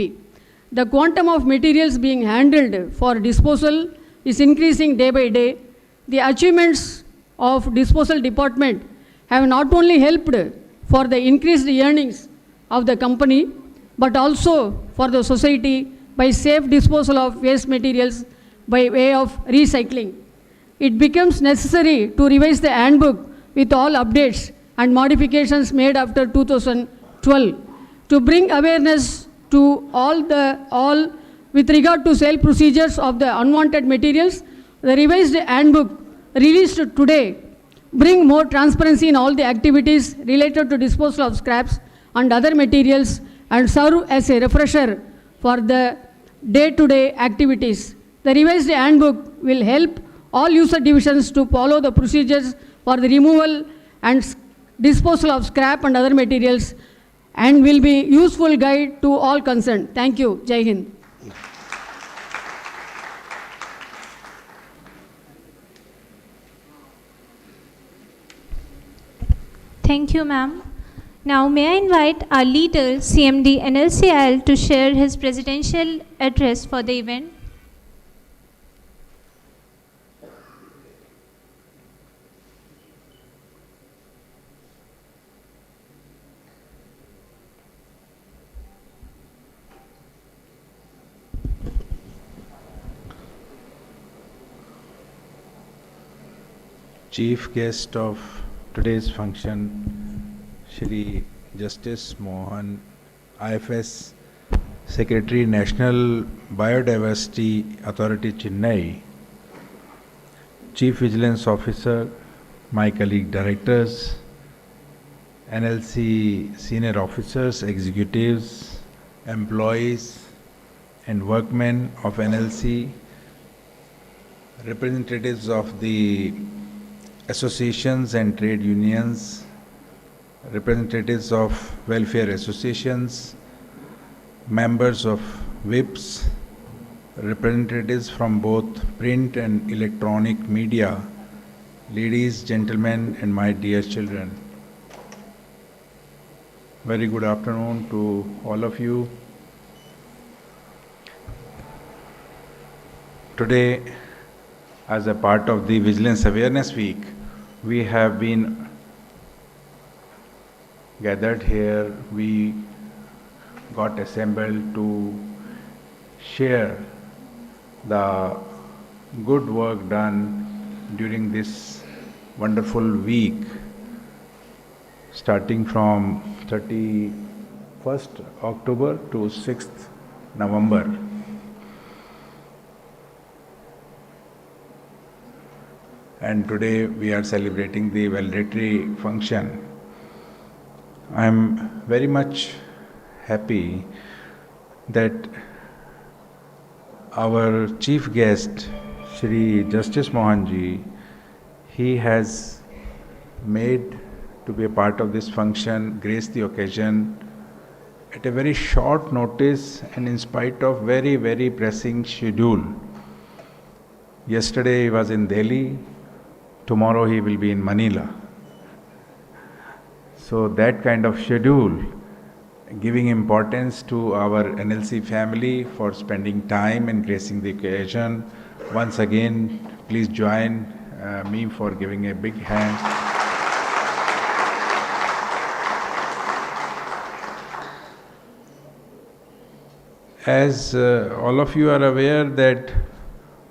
The quantum of materials being handled for disposal is increasing day by day. The achievements of disposal department have not only helped for the increased earnings of the company, but also for the society by safe disposal of waste materials by way of recycling. It becomes necessary to revise the handbook with all updates and modifications made after 2012 to bring awareness to all with regard to sale procedures of the unwanted materials. The revised handbook released today bring more transparency in all the activities related to disposal of scraps and other materials and serve as a refresher for the day-to-day activities. The revised handbook will help all user divisions to follow the procedures for the removal and disposal of scrap and other materials, and will be useful guide to all concerned. Thank you. Jai Hind. Thank you, ma'am. Now, may I invite our leader, CMD NLCIL, to share his presidential address for the event. Chief guest of today's function, Shri Justice Mohan, IFS Secretary, National Biodiversity Authority, Chennai, Chief Vigilance Officer, my colleague directors, NLC senior officers, executives, employees and workmen of NLC, representatives of the associations and trade unions, representatives of welfare associations, members of WIPs, representatives from both print and electronic media, ladies, gentlemen, and my dear children. Very good afternoon to all of you. Today, as a part of the Vigilance Awareness Week, we have been gathered here. We got assembled to share the good work done during this wonderful week, starting from 31st October to 6th November. And today we are celebrating the valedictory function. I am very much happy that our chief guest, Shri Justice Mohanji, he has made to be a part of this function, grace the occasion at a very short notice and in spite of very, very pressing schedule. Yesterday he was in Delhi. Tomorrow he will be in Manila. So that kind of schedule, giving importance to our NLC family for spending time and gracing the occasion. Once again, please join me for giving a big hand. As all of you are aware that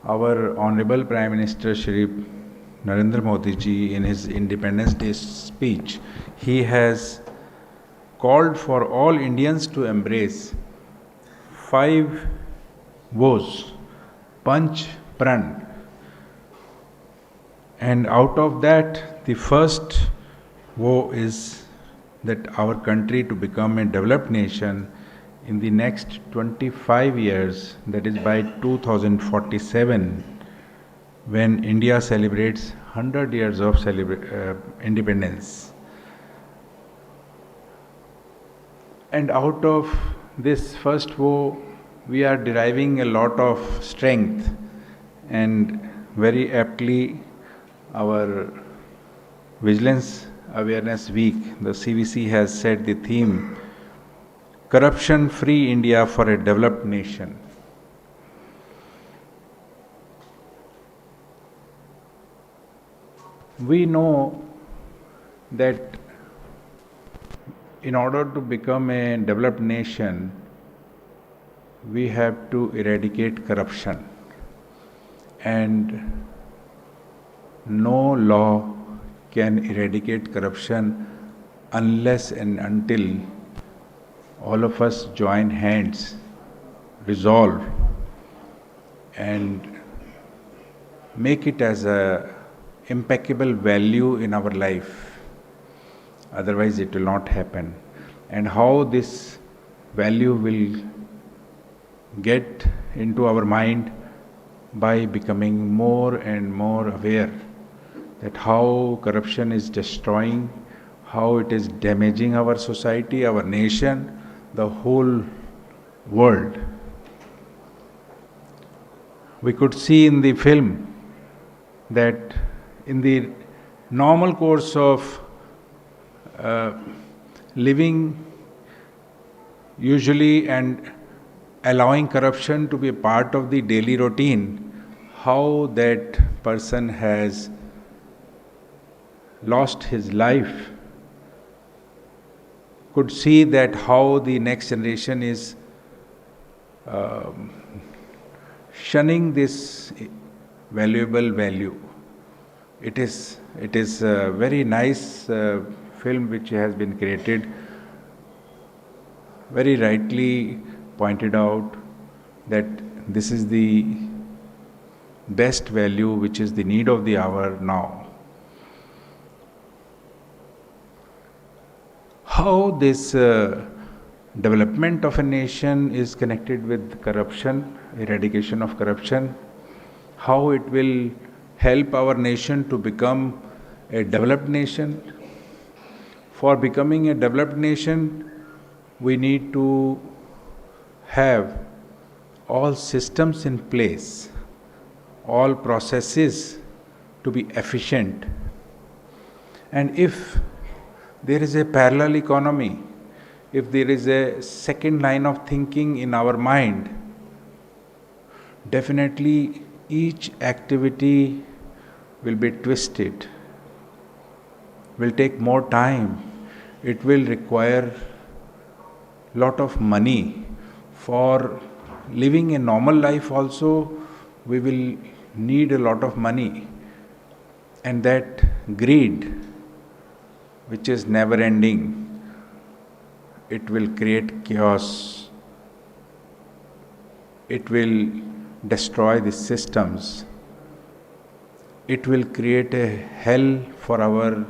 our Honorable Prime Minister Shri Narendra Modi ji, in his Independence Day speech, he has called for all Indians to embrace 5 vows, Panch Pran. And out of that, the first vow is that our country to become a developed nation in the next 25 years, that is by 2047, when India celebrates 100 years of independence. And out of this first vow, we are deriving a lot of strength, and very aptly our Vigilance Awareness Week, the CVC has set the theme, Corruption-Free India for a Developed Nation. We know that in order to become a developed nation, we have to eradicate corruption. And no law can eradicate corruption unless and until all of us join hands, resolve, and make it as a impeccable value in our life. Otherwise it will not happen. And how this value will get into our mind? By becoming more and more aware that how corruption is destroying, how it is damaging our society, our nation, the whole world. We could see in the film that in the normal course of living usually and allowing corruption to be a part of the daily routine, how that person has lost his life. Could see that how the next generation is shunning this valuable value. It is a very nice film which has been created, very rightly pointed out that this is the best value which is the need of the hour now. How this development of a nation is connected with corruption, eradication of corruption, how it will help our nation to become a developed nation. For becoming a developed nation, we need to have all systems in place, all processes to be efficient. And if there is a parallel economy, if there is a second line of thinking in our mind, definitely each activity will be twisted, will take more time, it will require lot of money. For living a normal life also, we will need a lot of money. And that greed, which is never ending, it will create chaos. It will destroy the systems. It will create a hell for our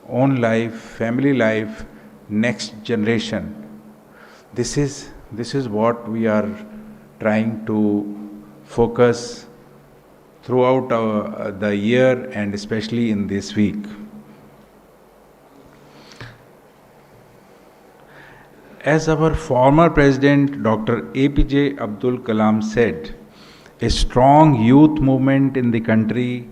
own life, family life, next generation. This is what we are trying to focus throughout the year and especially in this week. As our former President Dr. APJ Abdul Kalam said, a strong youth movement in the country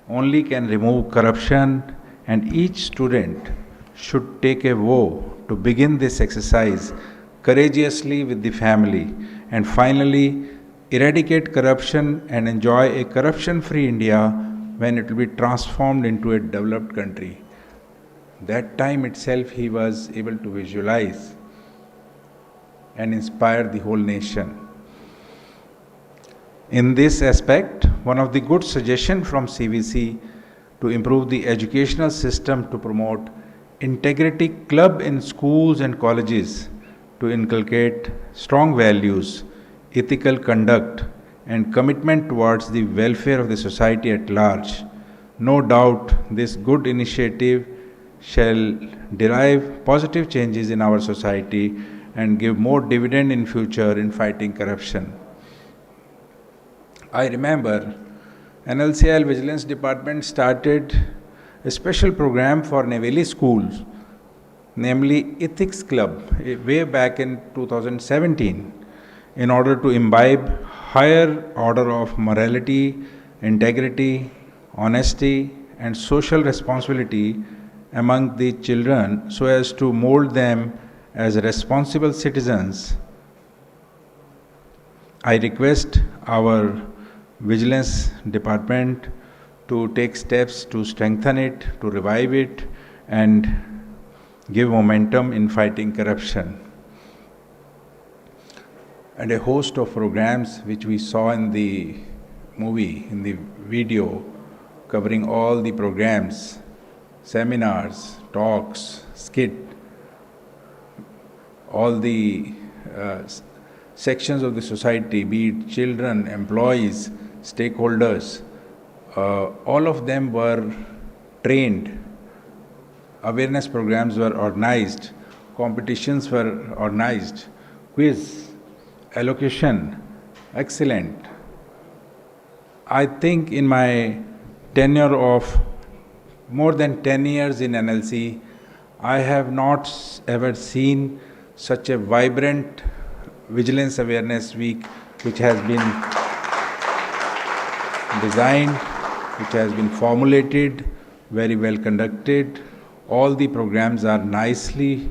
only can remove corruption, and each student should take a vow to begin this exercise courageously with the family and finally eradicate corruption and enjoy a corruption-free India when it will be transformed into a developed country. That time itself he was able to visualize and inspire the whole nation. In this aspect, one of the good suggestions from CVC to improve the educational system to promote integrity club in schools and colleges to inculcate strong values, ethical conduct and commitment towards the welfare of the society at large. No doubt this good initiative shall derive positive changes in our society and give more dividend in future in fighting corruption. I remember NLCIL Vigilance Department started a special program for Naveli schools, namely Ethics Club, way back in 2017, in order to imbibe higher order of morality, integrity, honesty and social responsibility among the children so as to mold them as responsible citizens. I request our Vigilance Department to take steps to strengthen it, to revive it and give momentum in fighting corruption. And a host of programs which we saw in the movie, in the video, covering all the programs, seminars, talks, skit, all the sections of the society, be it children, employees, stakeholders, all of them were trained. Awareness programs were organized, competitions were organized, quiz, allocation, excellent. I think in my tenure of more than 10 years in NLC, I have not ever seen such a vibrant Vigilance Awareness Week which has been designed, which has been formulated, very well conducted. All the programs are nicely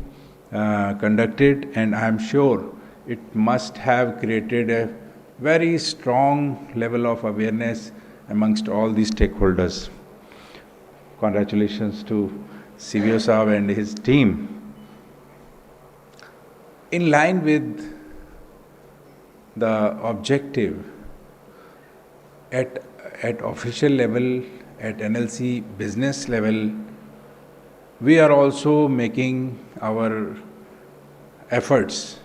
conducted, and I am sure it must have created a very strong level of awareness amongst all the stakeholders. Congratulations to CVO Saab and his team. In line with the objective at official level, at NLC business level, we are also making our efforts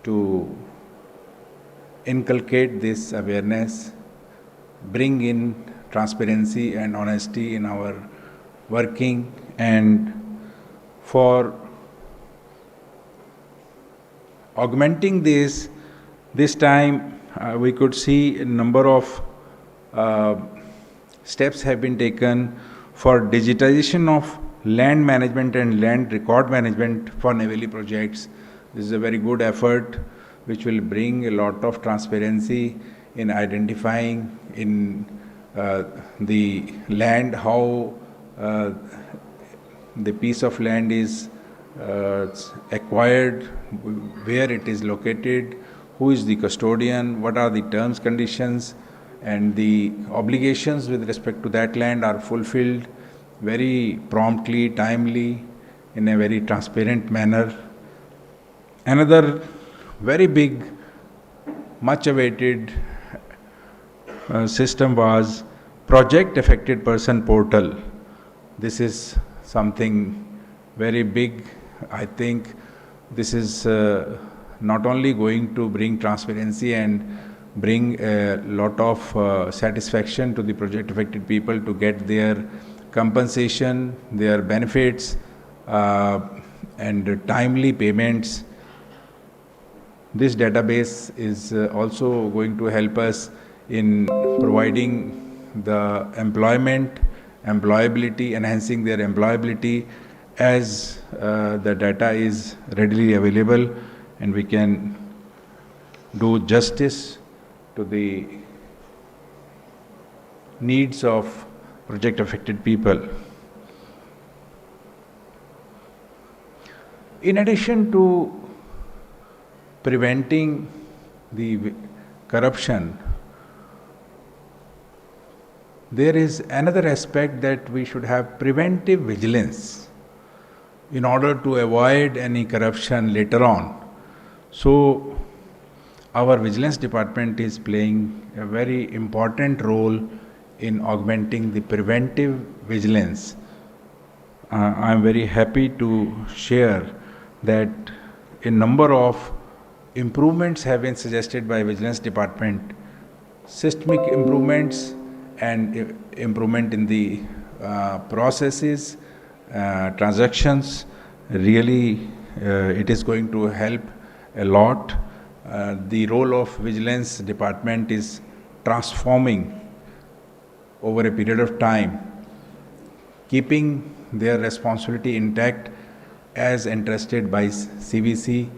to inculcate this awareness, bring in transparency and honesty in our working, and for augmenting this time we could see a number of steps have been taken for digitization of land management and land record management for Navali projects. This is a very good effort which will bring a lot of transparency in identifying in the land how the piece of land is acquired, where it is located, who is the custodian, what are the terms, conditions, and the obligations with respect to that land are fulfilled very promptly, timely, in a very transparent manner. Another very big, much awaited system was Project Affected Person Portal. This is something very big. I think this is not only going to bring transparency and bring a lot of satisfaction to the project affected people to get their compensation, their benefits, and timely payments. This database is also going to help us in providing the employability, enhancing their employability as the data is readily available, and we can do justice to the needs of project affected people. In addition to preventing the corruption, there is another aspect that we should have preventive vigilance in order to avoid any corruption later on. So, our vigilance department is playing a very important role in augmenting the preventive vigilance. I am very happy to share that a number of improvements have been suggested by vigilance department, systemic improvements and improvement in the processes, transactions. Really, it is going to help a lot. The role of vigilance department is transforming over a period of time, keeping their responsibility intact as entrusted by CVC.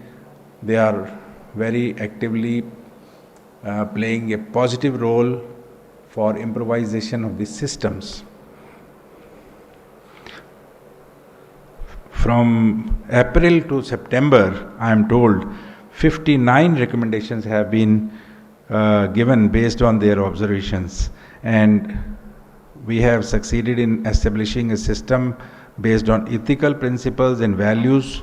They are very actively playing a positive role for improvisation of these systems. From April to September, I am told 59 recommendations have been given based on their observations, and we have succeeded in establishing a system based on ethical principles and values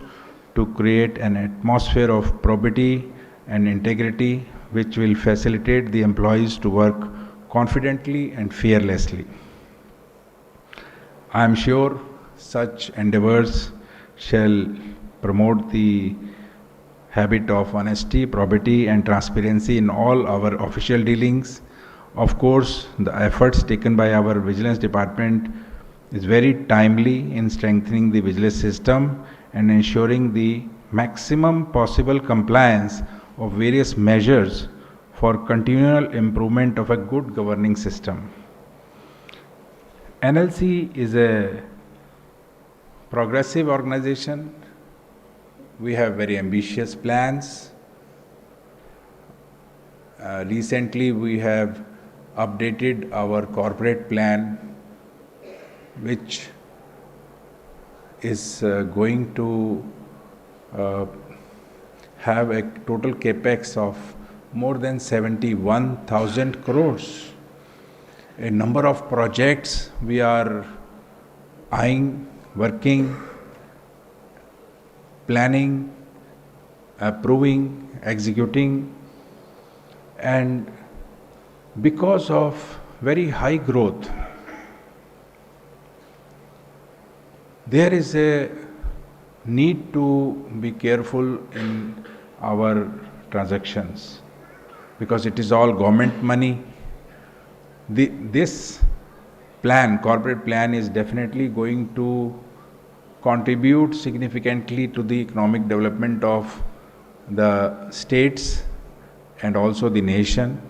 to create an atmosphere of probity and integrity which will facilitate the employees to work confidently and fearlessly. I am sure such endeavors shall promote the habit of honesty, probity and transparency in all our official dealings. Of course, the efforts taken by our vigilance department is very timely in strengthening the vigilance system and ensuring the maximum possible compliance of various measures for continual improvement of a good governing system. NLC is a progressive organization. We have very ambitious plans. Recently, we have updated our corporate plan, which is going to have a total capex of more than 71,000 crores. A number of projects we are eyeing, working, planning, approving, executing, and because of very high growth, there is a need to be careful in our transactions because it is all government money. This plan, corporate plan, is definitely going to contribute significantly to the economic development of the states and also the nation.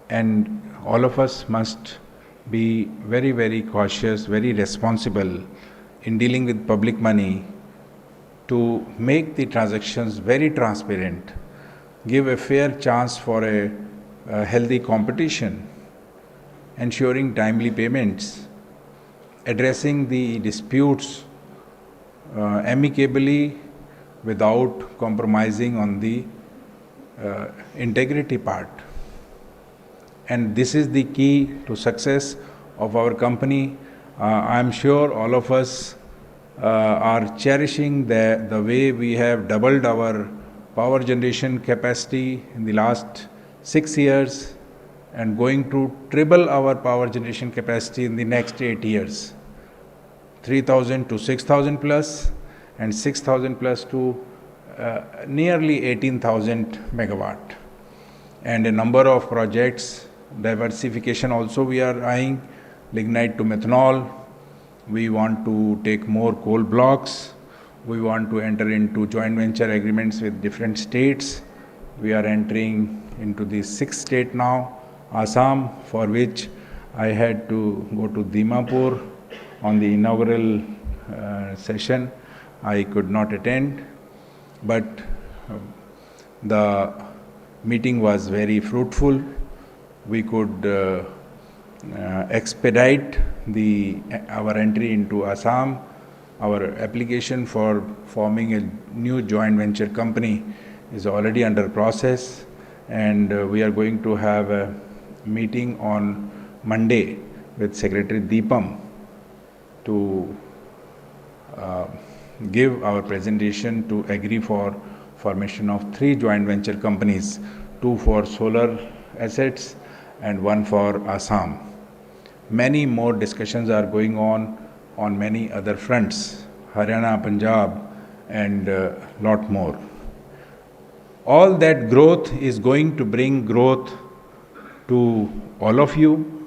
And all of us must be very, very cautious, very responsible in dealing with public money to make the transactions very transparent, give a fair chance for a healthy competition, ensuring timely payments, addressing the disputes amicably without compromising on the integrity part. And this is the key to success of our company. I am sure all of us are cherishing the way we have doubled our power generation capacity in the last 6 years and going to triple our power generation capacity in the next 8 years. 3,000 to 6,000 plus and 6,000 plus to nearly 18,000 megawatt. And a number of projects, diversification also we are eyeing, lignite to methanol. We want to take more coal blocks. We want to enter into joint venture agreements with different states. We are entering into the 6th state now, Assam, for which I had to go to Dimapur on the inaugural session. I could not attend, but the meeting was very fruitful. We could expedite our entry into Assam. Our application for forming a new joint venture company is already under process, and we are going to have a meeting on Monday with Secretary Deepam to give our presentation to agree for formation of 3 joint venture companies, 2 for solar assets and 1 for Assam. Many more discussions are going on many other fronts, Haryana, Punjab, and lot more. All that growth is going to bring growth to all of you,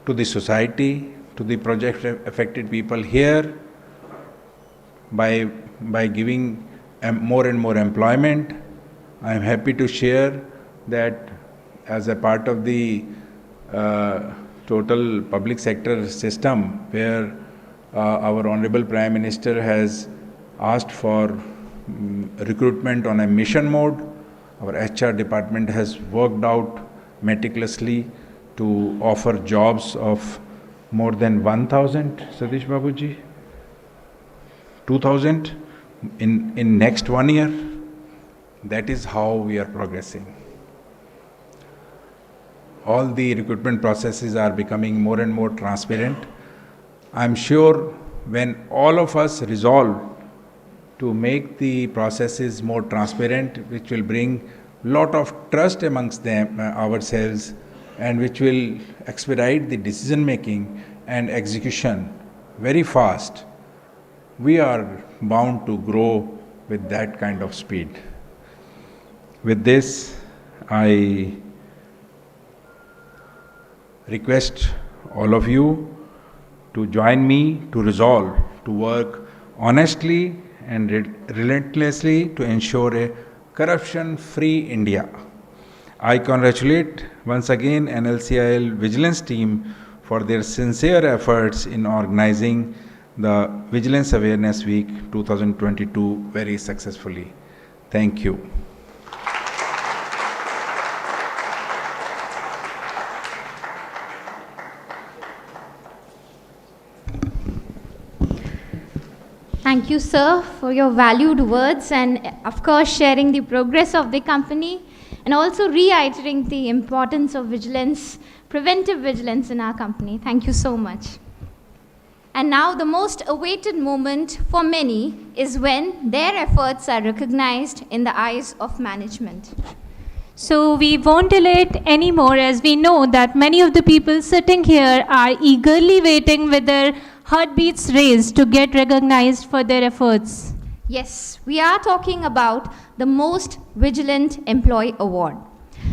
to the society, to the project affected people here by giving more and more employment. I am happy to share that as a part of the total public sector system where our Honorable Prime Minister has asked for recruitment on a mission mode, our HR department has worked out meticulously to offer jobs of more than 1,000, Satish Babuji, 2,000 in next 1 year. That is how we are progressing. All the recruitment processes are becoming more and more transparent. I am sure when all of us resolve to make the processes more transparent, which will bring lot of trust amongst them, ourselves, and which will expedite the decision making and execution very fast, we are bound to grow with that kind of speed. With this, I request all of you to join me to resolve to work honestly and relentlessly to ensure a corruption-free India. I congratulate once again NLCIL Vigilance team for their sincere efforts in organizing the Vigilance Awareness Week 2022 very successfully. Thank you. Thank you, sir, for your valued words and, of course, sharing the progress of the company and also reiterating the importance of vigilance, preventive vigilance in our company. Thank you so much. And now the most awaited moment for many is when their efforts are recognized in the eyes of management. So we won't delay it anymore, as we know that many of the people sitting here are eagerly waiting with their heartbeats raised to get recognized for their efforts. Yes, we are talking about the Most Vigilant Employee Award.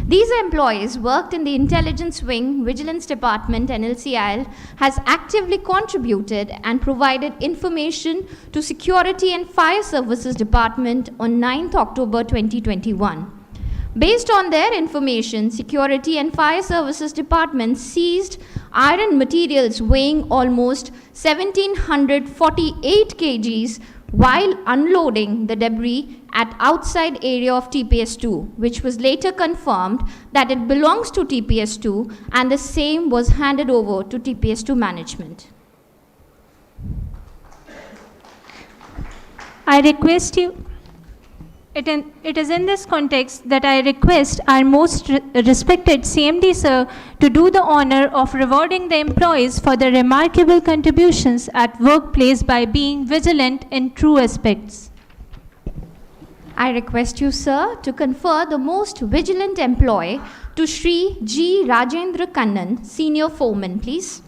These employees worked in the Intelligence Wing Vigilance Department, NLCIL, has actively contributed and provided information to Security and Fire Services Department on 9th October 2021. Based on their information, Security and Fire Services Department seized iron materials weighing almost 1748 kgs while unloading the debris at outside area of TPS-2, which was later confirmed that it belongs to TPS-2 and the same was handed over to TPS-2 management. I request you. It is in this context that I request our most respected CMD sir to do the honor of rewarding the employees for their remarkable contributions at workplace by being vigilant in true aspects. I request you, sir, to confer the most vigilant employee to Shri G. Rajendra Kannan, Senior Foreman, please.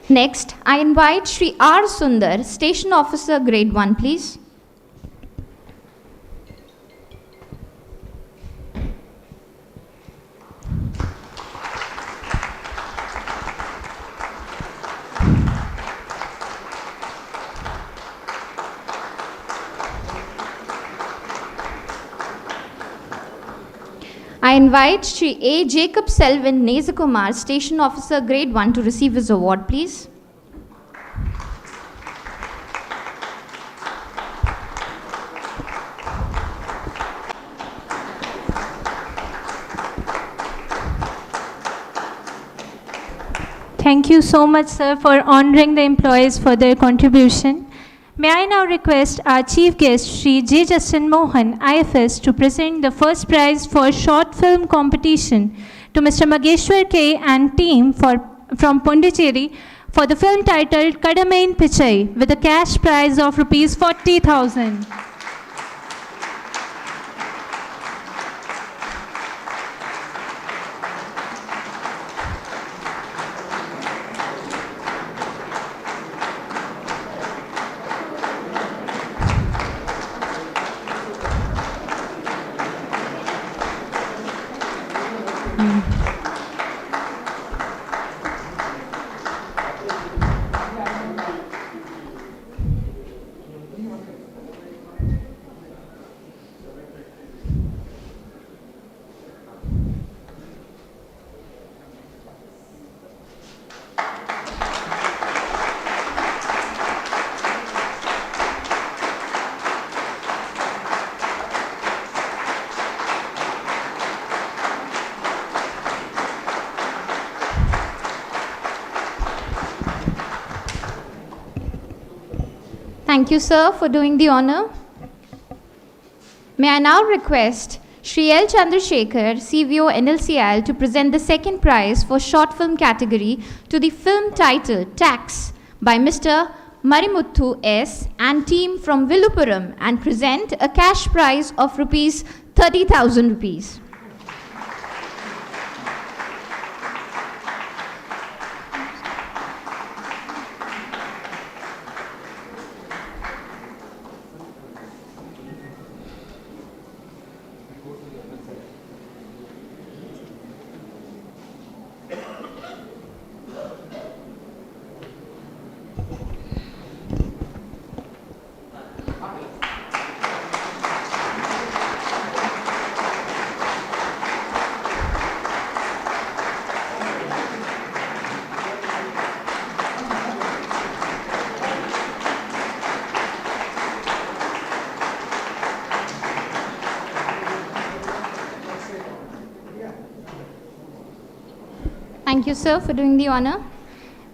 Next, I invite Shri R. Sundar, Station Officer, Grade 1, please. I invite Shri A. Jacob Selvin Nezakumar, Station Officer, Grade 1, to receive his award, please. Thank you so much, sir, for honoring the employees for their contribution. May I now request our chief guest, Shri J. Justin Mohan, IFS, to present the first prize for short film competition to Mr. Mageshwar K. and team from Pondicherry for the film titled Kadamain Pichai with a cash prize of Rs 40,000. Thank you, sir, for doing the honor. May I now request Shri L. Chandrasekhar, CVO NLCIL, to present the second prize for short film category to the film titled Tax by Mr. Marimuthu S. and team from Villupuram and present a cash prize of Rs 30,000. Thank you, sir, for doing the honor.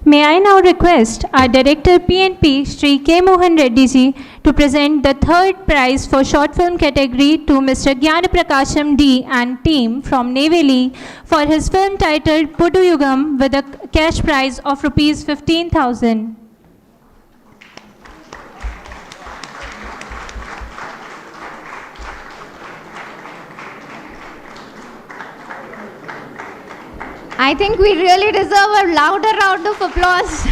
May I now request our Director PNP, Shri K. Mohan Reddy ji, to present the third prize for short film category to Mr. Gyanaprakasham D and team from Neyveli for his film titled Pudu Yugam with a cash prize of Rs 15,000. I think we really deserve a louder round of applause.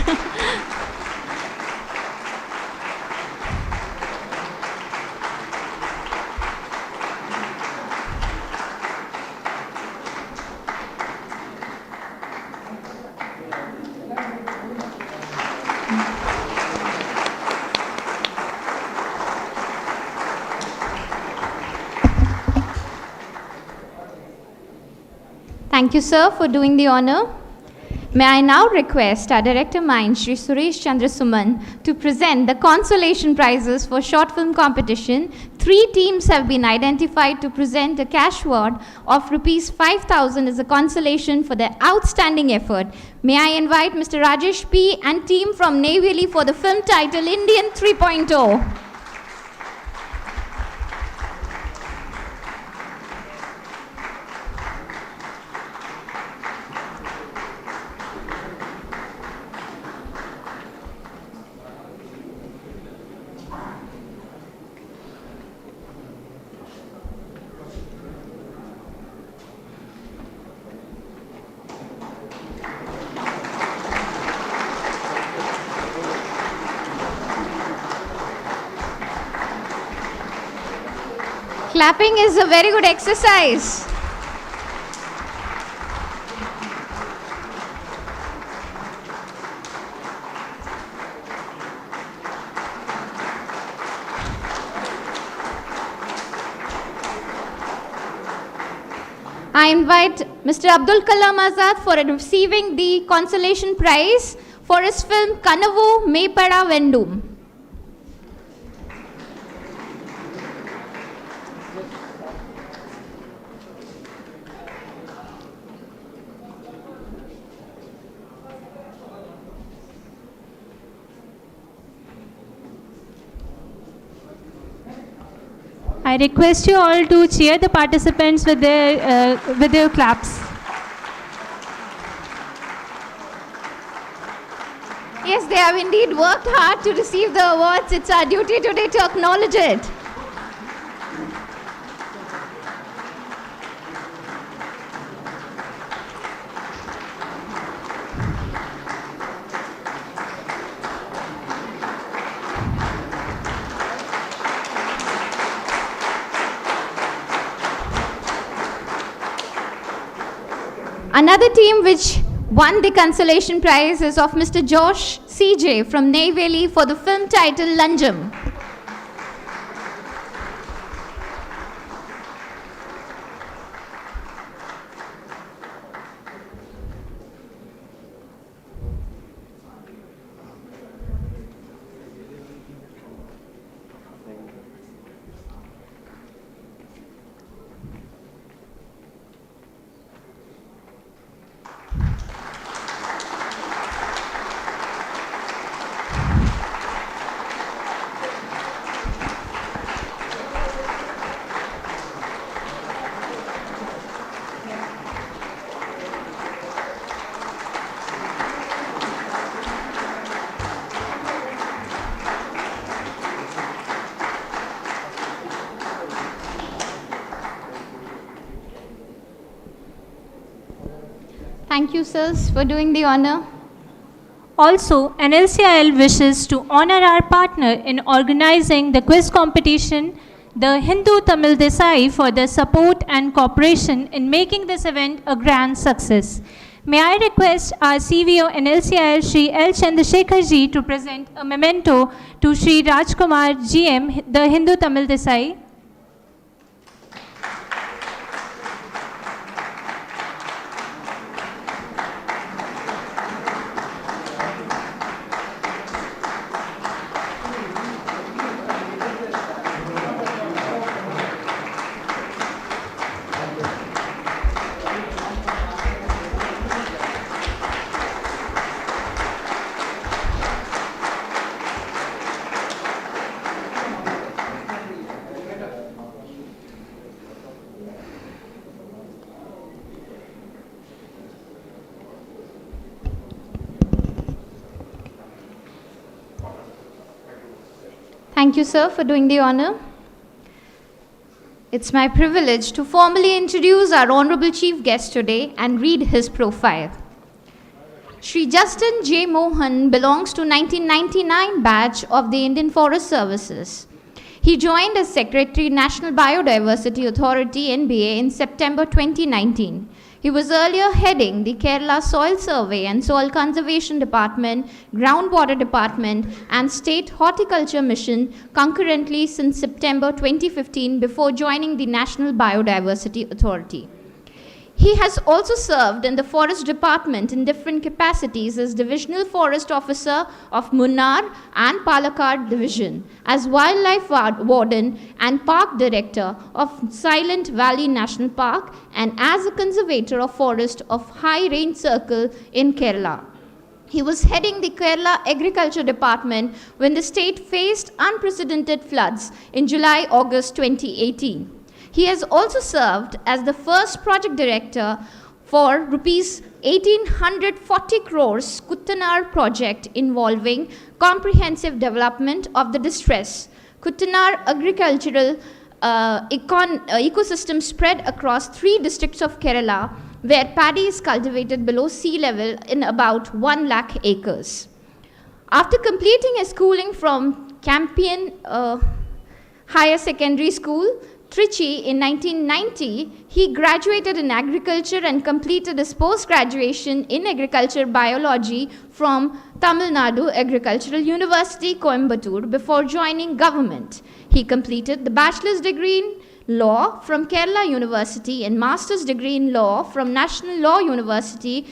Thank you, sir, for doing the honor. May I now request our Director Mind, Shri Suresh Chandra Suman, to present the consolation prizes for short film competition. 3 teams have been identified to present a cash award of Rs 5,000 as a consolation for their outstanding effort. May I invite Mr. Rajesh P. and team from Neyveli for the film title Indian 3.0. Clapping is a very good exercise. I invite Mr. Abdul Kalam Azad for receiving the consolation prize for his film Kanavu Mepada Vendum. I request you all to cheer the participants with their claps. Yes, they have indeed worked hard to receive the awards. It's our duty today to acknowledge it. Another team which won the consolation prize is of Mr. Josh CJ from Neyveli for the film title Lanjam. Thank you, sirs, for doing the honor. Also, NLCIL wishes to honor our partner in organizing the quiz competition, the Hindu Tamil Desai, for their support and cooperation in making this event a grand success. May I request our CVO NLCIL Shri L. Chandrasekhar ji to present a memento to Shri Rajkumar GM, the Hindu Tamil Desai. Thank you, sir, for doing the honor. It's my privilege to formally introduce our honorable chief guest today and read his profile. Shri Justin J. Mohan belongs to 1999 batch of the Indian Forest Services. He joined as Secretary, National Biodiversity Authority, NBA, in September 2019. He was earlier heading the Kerala Soil Survey and Soil Conservation Department, Groundwater Department, and State Horticulture Mission concurrently since September 2015 before joining the National Biodiversity Authority. He has also served in the Forest Department in different capacities as Divisional Forest Officer of Munnar and Palakkad Division, as Wildlife Warden and Park Director of Silent Valley National Park, and as a Conservator of Forest of High Range Circle in Kerala. He was heading the Kerala Agriculture Department when the state faced unprecedented floods in July-August 2018. He has also served as the first project director for Rs 1840 crores Kuttanar project involving comprehensive development of the distress Kuttanar agricultural ecosystem spread across 3 districts of Kerala, where paddy is cultivated below sea level in about 1 lakh acres. After completing his schooling from Campion Higher Secondary School, Trichy in 1990, he graduated in agriculture and completed his post-graduation in agriculture biology from Tamil Nadu Agricultural University, Coimbatore, before joining government. He completed the bachelor's degree in law from Kerala University and master's degree in law from National Law University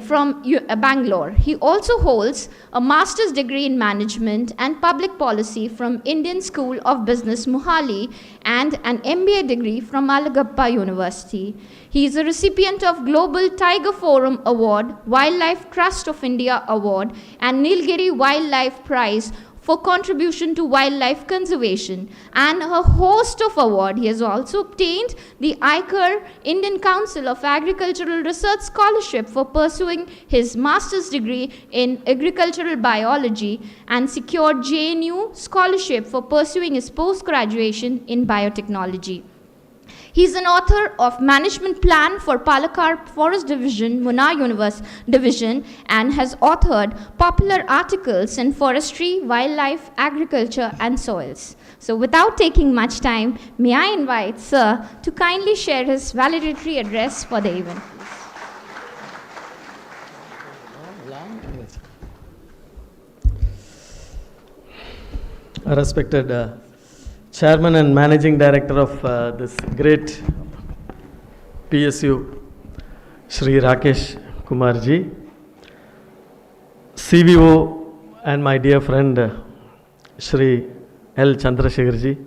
from Bangalore. He also holds a master's degree in management and public policy from Indian School of Business, Mohali, and an MBA degree from Alagappa University. He is a recipient of Global Tiger Forum Award, Wildlife Trust of India Award, and Nilgiri Wildlife Prize for contribution to wildlife conservation, and a host of awards. He has also obtained the ICAR Indian Council of Agricultural Research Scholarship for pursuing his master's degree in agricultural biology and secured JNU scholarship for pursuing his post-graduation in biotechnology. He is an author of Management Plan for Palakkad Forest Division, Munnar Division, and has authored popular articles in forestry, wildlife, agriculture, and soils. So without taking much time, may I invite Sir to kindly share his valedictory address for the event. Respected Chairman and Managing Director of this great PSU, Shri Rakesh Kumarji, CVO and my dear friend Shri L. Chandrasekharji,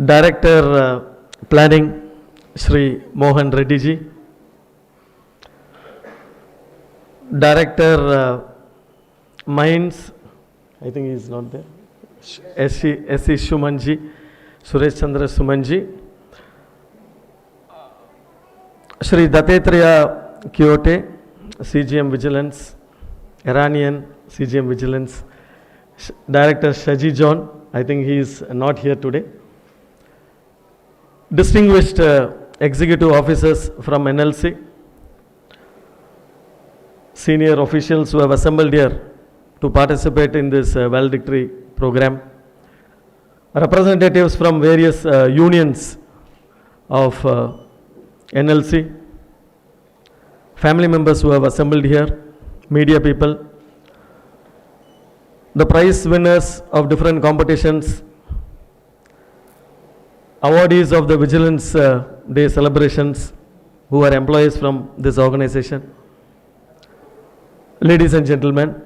Director Planning Shri Mohan Reddy ji, Director Mines, I think he is not there, S.C. Shumanji, Suresh Chandra Sumanji, Shri Dattatraya Kyote, CGM Vigilance, Iranian CGM Vigilance, Director Shaji John, I think he is not here today, distinguished executive officers from NLC, senior officials who have assembled here to participate in this valedictory program, representatives from various unions of NLC, family members who have assembled here, media people, the prize winners of different competitions, awardees of the Vigilance Day celebrations who are employees from this organization. Ladies and gentlemen,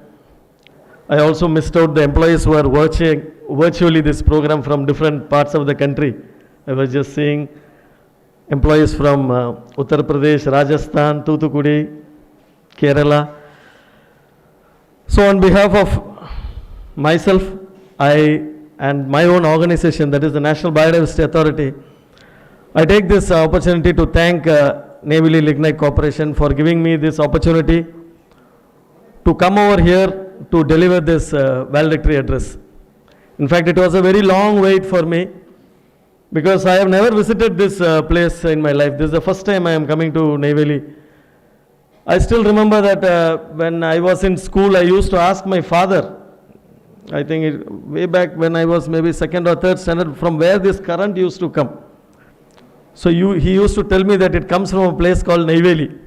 I also missed out the employees who are watching virtually this program from different parts of the country. I was just seeing employees from Uttar Pradesh, Rajasthan, Thoothukudi, Kerala. So on behalf of myself, I and my own organization, that is the National Biodiversity Authority, I take this opportunity to thank Navy Lignite Corporation for giving me this opportunity to come over here to deliver this valedictory address. In fact, it was a very long wait for me because I have never visited this place in my life. This is the first time I am coming to Neyveli. I still remember that when I was in school, I used to ask my father, I think way back when I was maybe second or third standard, from where this current used to come. So he used to tell me that it comes from a place called Neyveli.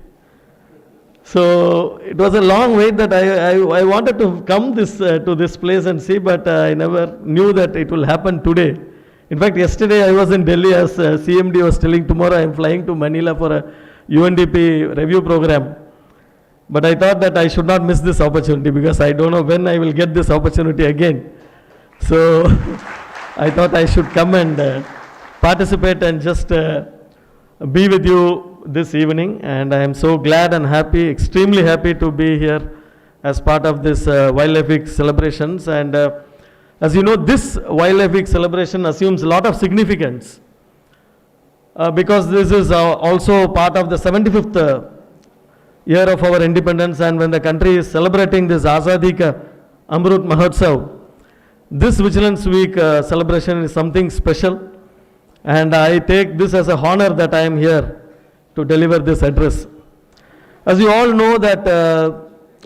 So it was a long wait that I wanted to come to this place and see, but I never knew that it will happen today. In fact, yesterday I was in Delhi as CMD was telling tomorrow I am flying to Manila for a UNDP review program. But I thought that I should not miss this opportunity because I don't know when I will get this opportunity again. So I thought I should come and participate and just be with you this evening. And I am so glad and happy, extremely happy to be here as part of this Wildlife Week celebrations. And as you know, this Wildlife Week celebration assumes a lot of significance because this is also part of the 75th year of our independence, and when the country is celebrating this Azadi Ka Amrut Mahotsav, this Vigilance Week celebration is something special, and I take this as a honor that I am here to deliver this address. As you all know that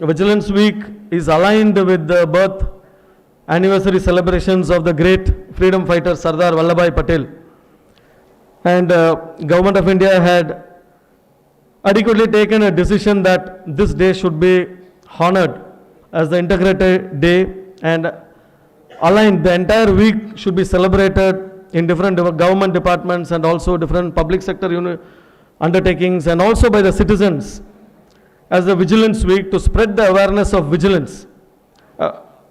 Vigilance Week is aligned with the birth anniversary celebrations of the great freedom fighter Sardar Vallabhbhai Patel, and Government of India had adequately taken a decision that this day should be honored as the integrated day, and aligned, the entire week should be celebrated in different government departments and also different public sector undertakings and also by the citizens as the Vigilance Week to spread the awareness of vigilance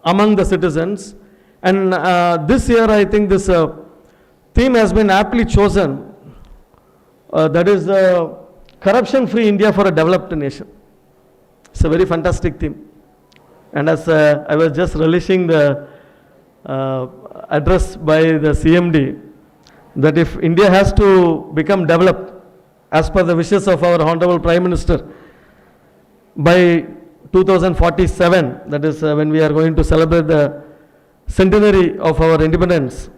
among the citizens. And this year I think this theme has been aptly chosen, that is corruption-free India for a developed nation. It's a very fantastic theme. And as I was just relishing the address by the CMD, that if India has to become developed as per the wishes of our Honorable Prime Minister by 2047, that is when we are going to celebrate the centenary of our independence,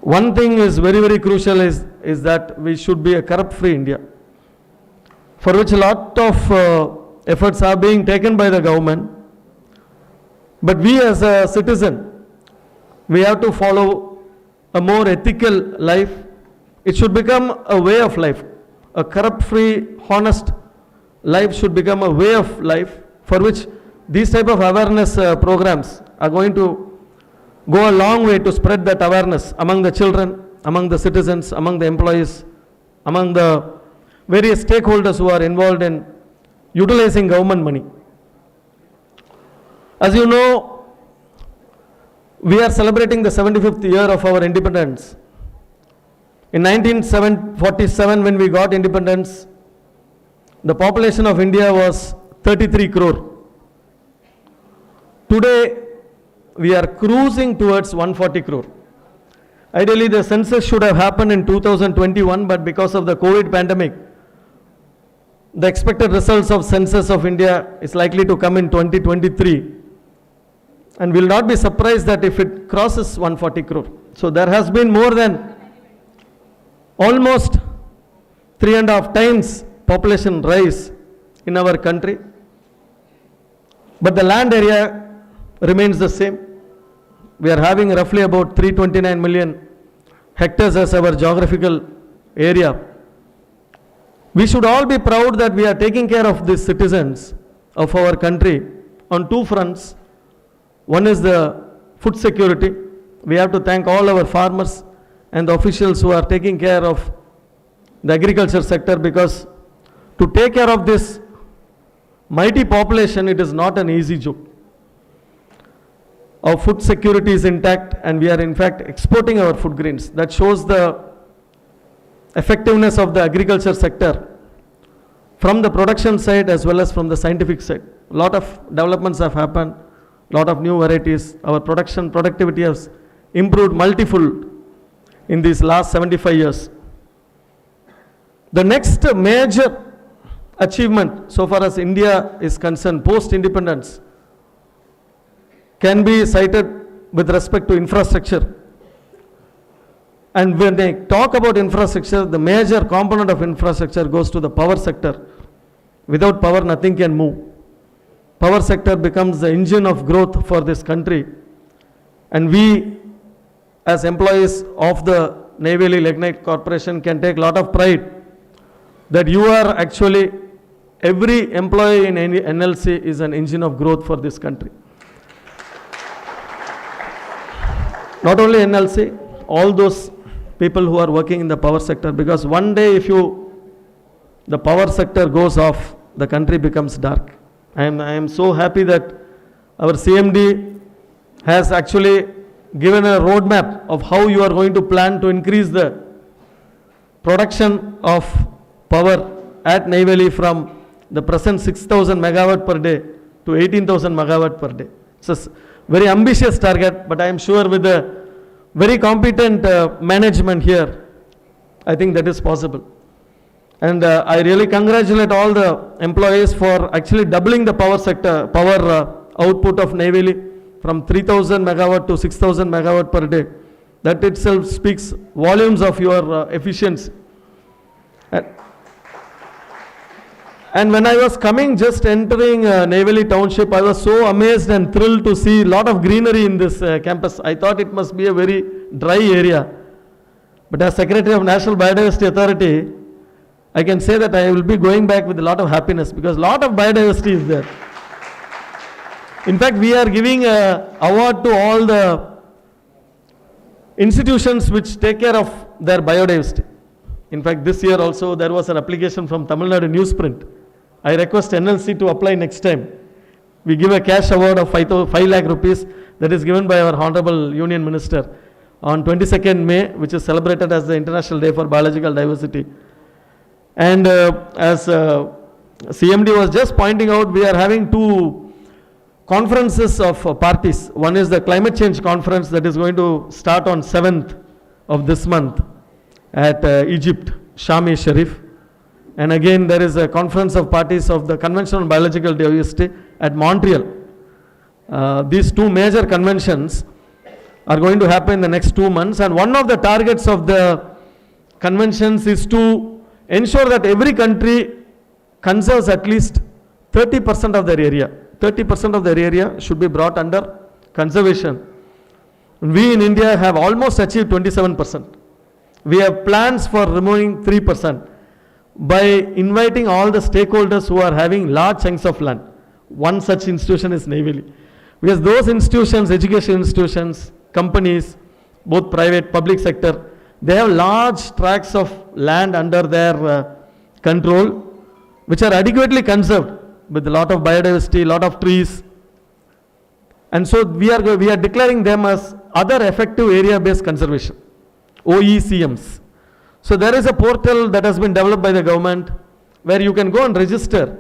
one thing is very, very crucial is that we should be a corrupt-free India, for which a lot of efforts are being taken by the government. But we as a citizen, we have to follow a more ethical life. It should become a way of life. A corrupt-free, honest life should become a way of life, for which these type of awareness programs are going to go a long way to spread that awareness among the children, among the citizens, among the employees, among the various stakeholders who are involved in utilizing government money. As you know, we are celebrating the 75th year of our independence. In 1947, when we got independence, the population of India was 33 crore. Today, we are cruising towards 140 crore. Ideally, the census should have happened in 2021, but because of the COVID pandemic, the expected results of census of India is likely to come in 2023. And will not be surprised that if it crosses 140 crore. So there has been more than almost 3.5 times population rise in our country. But the land area remains the same. We are having roughly about 329 million hectares as our geographical area. We should all be proud that we are taking care of the citizens of our country on two fronts. One is the food security. We have to thank all our farmers and the officials who are taking care of the agriculture sector, because to take care of this mighty population, it is not an easy job. Our food security is intact and we are in fact exporting our food grains. That shows the effectiveness of the agriculture sector from the production side as well as from the scientific side. A lot of developments have happened. Lot of new varieties. Our productivity has improved multifold in these last 75 years. The next major achievement so far as India is concerned post-independence can be cited with respect to infrastructure. And when they talk about infrastructure, the major component of infrastructure goes to the power sector. Without power, nothing can move. Power sector becomes the engine of growth for this country. And we, as employees of the Neyveli Lignite Corporation, can take a lot of pride that you are actually, every employee in any NLC is an engine of growth for this country. Not only NLC, all those people who are working in the power sector, because one day if the power sector goes off, the country becomes dark. I am so happy that our CMD has actually given a roadmap of how you are going to plan to increase the production of power at Neyveli from the present 6,000 megawatt per day to 18,000 megawatt per day. It's a very ambitious target, but I am sure with the very competent management here, I think that is possible. And I really congratulate all the employees for actually doubling the power sector, output of Neyveli from 3,000 megawatt to 6,000 megawatt per day. That itself speaks volumes of your efficiency. And when I was coming, just entering Neyveli Township, I was so amazed and thrilled to see a lot of greenery in this campus. I thought it must be a very dry area. But as Secretary of National Biodiversity Authority, I can say that I will be going back with a lot of happiness because a lot of biodiversity is there. In fact, we are giving an award to all the institutions which take care of their biodiversity. In fact, this year also there was an application from Tamil Nadu Newsprint. I request NLC to apply next time. We give a cash award of 5 lakh rupees that is given by our Honorable Union Minister on 22nd May, which is celebrated as the International Day for Biological Diversity. And as CMD was just pointing out, we are having two conferences of parties. One is the climate change conference that is going to start on 7th of this month at Egypt, Sharm el-Sheikh. And again, there is a conference of parties of the Convention on Biological Diversity at Montreal. These two major conventions are going to happen in the next 2 months. And one of the targets of the conventions is to ensure that every country conserves at least 30% of their area. 30% of their area should be brought under conservation. We in India have almost achieved 27%. We have plans for removing 3% by inviting all the stakeholders who are having large chunks of land. One such institution is Neyveli. Because those institutions, education institutions, companies, both private, public sector, they have large tracts of land under their control, which are adequately conserved with a lot of biodiversity, a lot of trees. And so we are declaring them as other effective area-based conservation, OECMs. So there is a portal that has been developed by the government where you can go and register,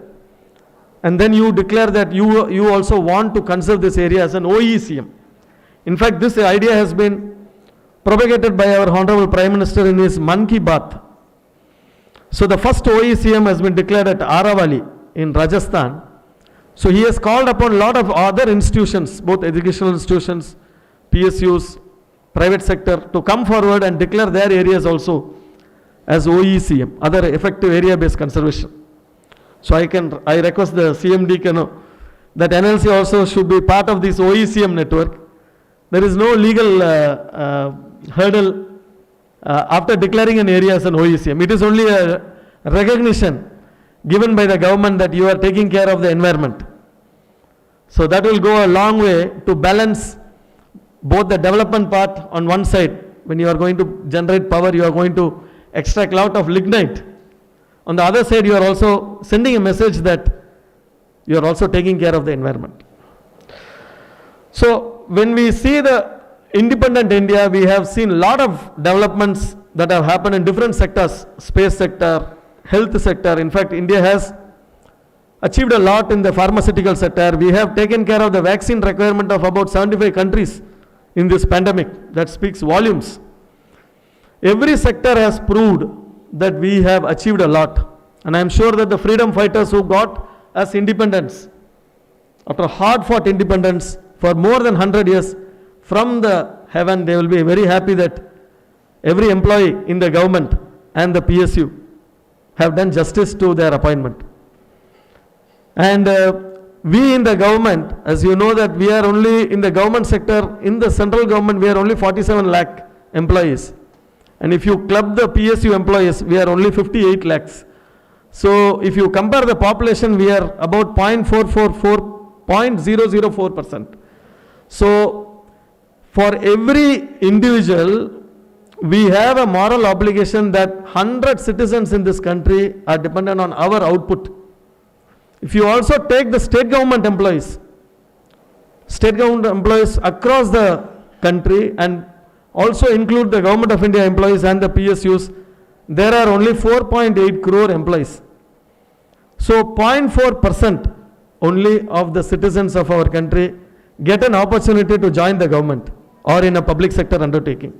and then you declare that you also want to conserve this area as an OECM. In fact, this idea has been propagated by our Honorable Prime Minister in his Man Ki Baat. So the first OECM has been declared at Aravali in Rajasthan. So he has called upon a lot of other institutions, both educational institutions, PSUs, private sector, to come forward and declare their areas also as OECM, other effective area-based conservation. So I request the CMD that NLC also should be part of this OECM network. There is no legal hurdle after declaring an area as an OECM. It is only a recognition given by the government that you are taking care of the environment. So that will go a long way to balance both the development part on one side. When you are going to generate power, you are going to extract a lot of lignite. On the other side, you are also sending a message that you are also taking care of the environment. So when we see the independent India, we have seen a lot of developments that have happened in different sectors, space sector, health sector. In fact, India has achieved a lot in the pharmaceutical sector. We have taken care of the vaccine requirement of about 75 countries in this pandemic. That speaks volumes. Every sector has proved that we have achieved a lot. And I am sure that the freedom fighters who got us independence, after hard fought independence for more than 100 years, from the heaven, they will be very happy that every employee in the government and the PSU have done justice to their appointment. And we in the government, as you know that we are only in the government sector, in the central government we are only 47 lakh employees. And if you club the PSU employees, we are only 58 lakhs. So if you compare the population, we are about 0.004%. So for every individual, we have a moral obligation that 100 citizens in this country are dependent on our output. If you also take the state government employees across the country and also include the Government of India employees and the PSUs, there are only 4.8 crore employees. So 0.4% only of the citizens of our country get an opportunity to join the government or in a public sector undertaking.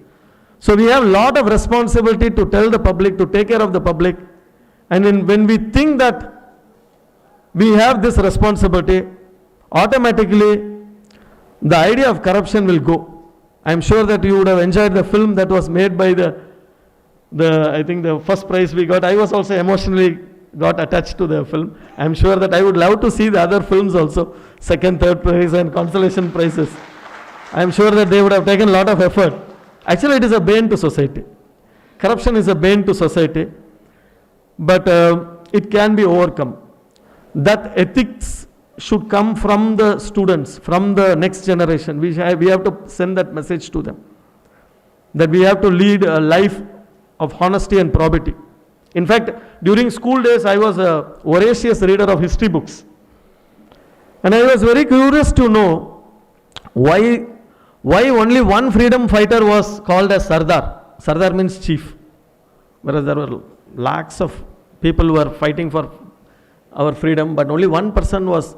So we have a lot of responsibility to tell the public, to take care of the public. And when we think that we have this responsibility, automatically the idea of corruption will go. I am sure that you would have enjoyed the film that was made by I think the first prize we got. I was also emotionally got attached to the film. I am sure that I would love to see the other films also, second, third prize and consolation prizes. I am sure that they would have taken a lot of effort. Actually, it is a bane to society. Corruption is a bane to society, but it can be overcome. That ethics should come from the students, from the next generation. We have to send that message to them, that we have to lead a life of honesty and probity. In fact, during school days, I was a voracious reader of history books. And I was very curious to know why only one freedom fighter was called as Sardar. Sardar means chief. Whereas there were lakhs of people who were fighting for our freedom, but only one person was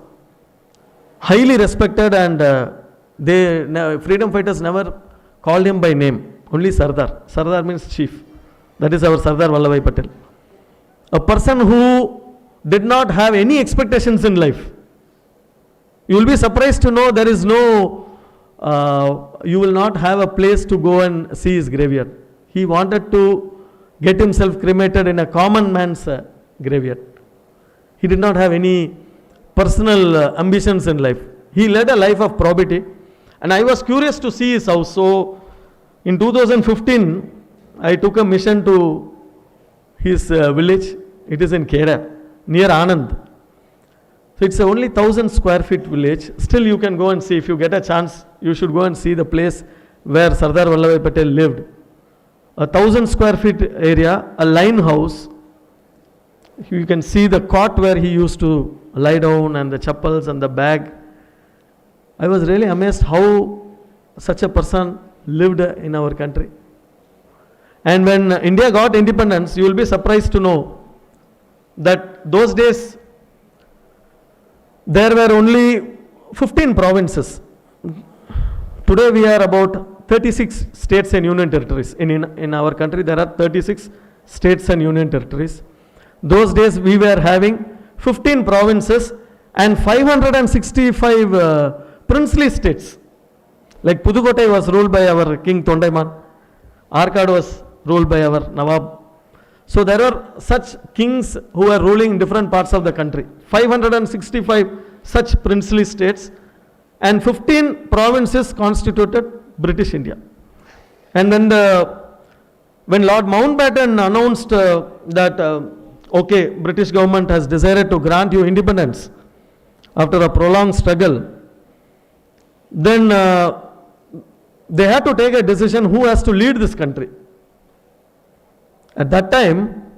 highly respected, and freedom fighters never called him by name, only Sardar. Sardar means chief. That is our Sardar Vallabhbhai Patel. A person who did not have any expectations in life. You will be surprised to know there is no, you will not have a place to go and see his graveyard. He wanted to get himself cremated in a common man's graveyard. He did not have any personal ambitions in life. He led a life of probity, and I was curious to see his house. So in 2015, I took a mission to his village. It is in Kera, near Anand. So it's only 1,000 square feet village. Still you can go and see. If you get a chance, you should go and see the place where Sardar Vallabhbhai Patel lived. 1,000 square feet area, a line house. You can see the cot where he used to lie down, and the chappals and the bag. I was really amazed how such a person lived in our country. And when India got independence, you will be surprised to know that those days there were only 15 provinces. Today we are about 36 states and union territories. In our country there are 36 states and union territories. Those days we were having 15 provinces and 565 princely states. Like Pudukkottai was ruled by our King Tondaiman. Arcad was ruled by our Nawab. So there were such kings who were ruling in different parts of the country. 565 such princely states and 15 provinces constituted British India. And then when Lord Mountbatten announced that okay, British government has decided to grant you independence after a prolonged struggle, then they had to take a decision who has to lead this country. At that time,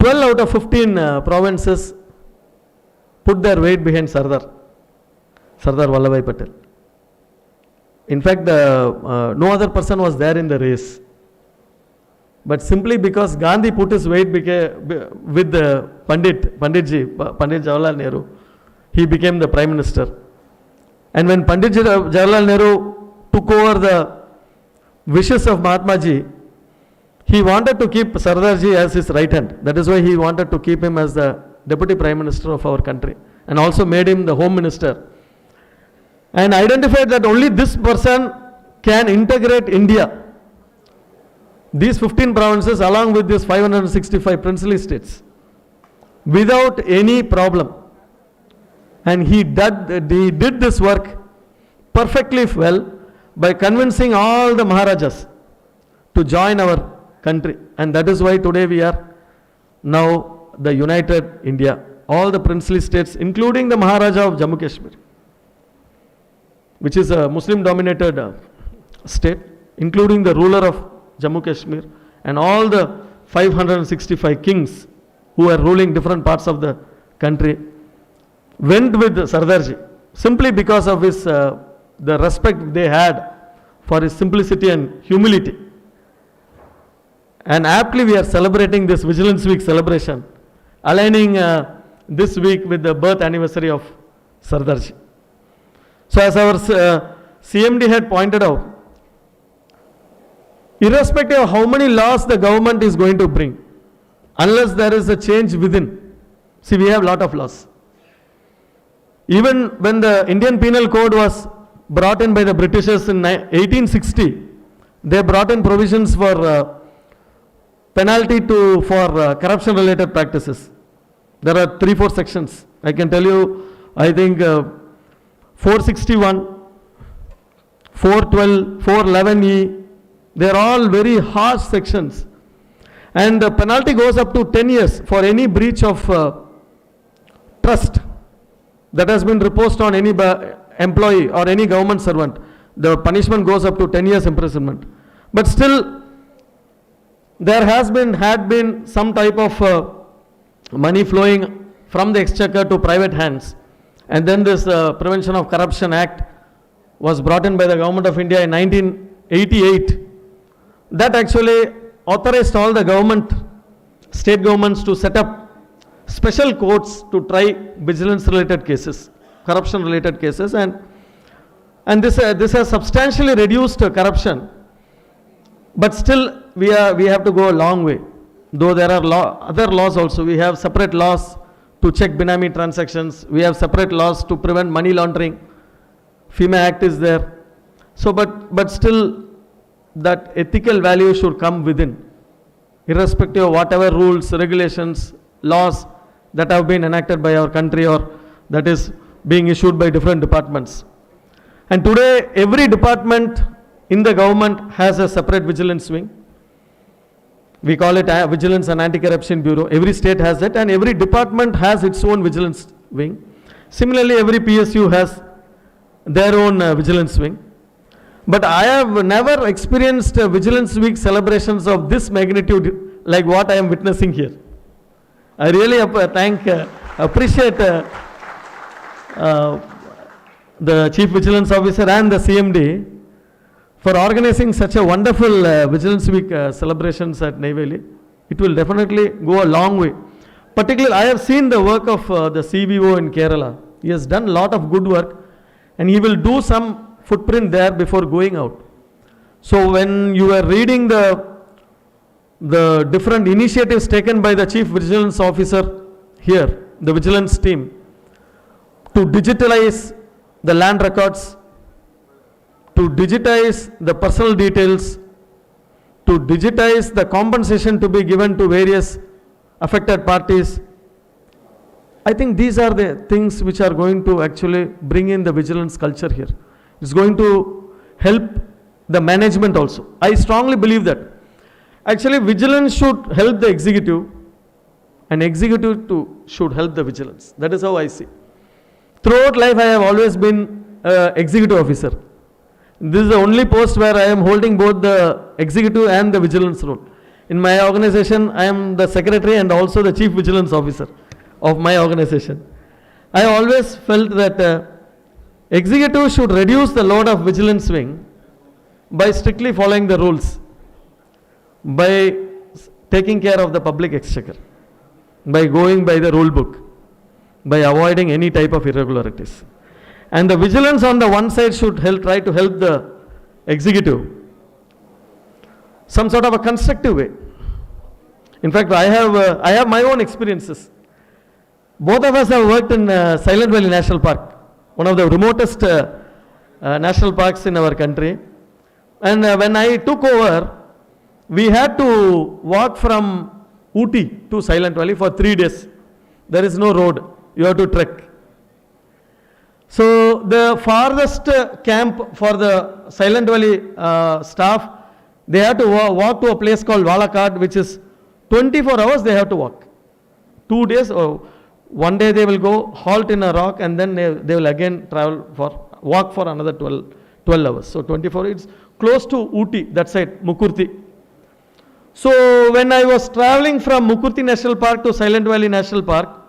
12 out of 15 provinces put their weight behind Sardar Vallabhbhai Patel. In fact, no other person was there in the race. But simply because Gandhi put his weight with the Pandit Jawaharlal Nehru, he became the Prime Minister. And when Pandit Jawaharlal Nehru took over the wishes of Mahatma Ji, he wanted to keep Sardar Ji as his right hand. That is why he wanted to keep him as the Deputy Prime Minister of our country, and also made him the Home Minister. And identified that only this person can integrate India, these 15 provinces along with these 565 princely states, without any problem. And he did this work perfectly well by convincing all the Maharajas to join our country. And that is why today we are now the United India. All the princely states, including the Maharaja of Jammu Kashmir, which is a Muslim dominated state, including the ruler of Jammu Kashmir and all the 565 kings who are ruling different parts of the country, went with Sardarji simply because of his the respect they had for his simplicity and humility. And aptly we are celebrating this Vigilance Week celebration, aligning this week with the birth anniversary of Sardarji. So as our CMD had pointed out, irrespective of how many laws the government is going to bring, unless there is a change within, see, we have a lot of laws. Even when the Indian Penal Code was brought in by the Britishers in 1860, they brought in provisions for penalty for corruption related practices. There are 3-4 sections. I can tell you, I think 461, 412, 411E, they are all very harsh sections. And the penalty goes up to 10 years for any breach of trust that has been reposed on any employee or any government servant. The punishment goes up to 10 years imprisonment. But still, there had been some type of money flowing from the exchequer to private hands. And then this Prevention of Corruption Act was brought in by the Government of India in 1988. That actually authorized all the state governments to set up special courts to try vigilance related cases, corruption related cases, and this has substantially reduced corruption. But still we have to go a long way. Though there are other laws also, we have separate laws to check Binami transactions, we have separate laws to prevent money laundering, FEMA Act is there. So but still that ethical value should come within, irrespective of whatever rules, regulations, laws that have been enacted by our country or that is being issued by different departments. And today every department in the government has a separate vigilance wing. We call it Vigilance and Anti-Corruption Bureau. Every state has it and every department has its own vigilance wing. Similarly, every PSU has their own vigilance wing. But I have never experienced Vigilance Week celebrations of this magnitude like what I am witnessing here. I really appreciate the Chief Vigilance Officer and the CMD for organizing such a wonderful Vigilance Week celebrations at Neyveli. It will definitely go a long way. Particularly, I have seen the work of the CVO in Kerala. He has done a lot of good work and he will do some footprint there before going out. So when you are reading the different initiatives taken by the Chief Vigilance Officer here, the vigilance team, to digitalize the land records, to digitize the personal details, to digitize the compensation to be given to various affected parties, I think these are the things which are going to actually bring in the vigilance culture here. It's going to help the management also. I strongly believe that. Actually, vigilance should help the executive and executive too should help the vigilance. That is how I see. Throughout life, I have always been an executive officer. This is the only post where I am holding both the executive and the vigilance role. In my organization, I am the secretary and also the chief vigilance officer of my organization. I always felt that executive should reduce the load of vigilance wing by strictly following the rules, by taking care of the public exchequer, by going by the rule book, by avoiding any type of irregularities. And the vigilance on the one side should try to help the executive some sort of a constructive way. In fact, I have my own experiences. Both of us have worked in Silent Valley National Park, one of the remotest national parks in our country. And when I took over, we had to walk from Ooty to Silent Valley for 3 days. There is no road, you have to trek. So the farthest camp for the Silent Valley staff, they have to walk to a place called Valakad, which is 24 hours they have to walk. 2 days, or 1 day they will go, halt in a rock, and then they will again walk for another 12 hours. So 24, it's close to Ooty, that side, Mukurthi. So when I was traveling from Mukurthi National Park to Silent Valley National Park,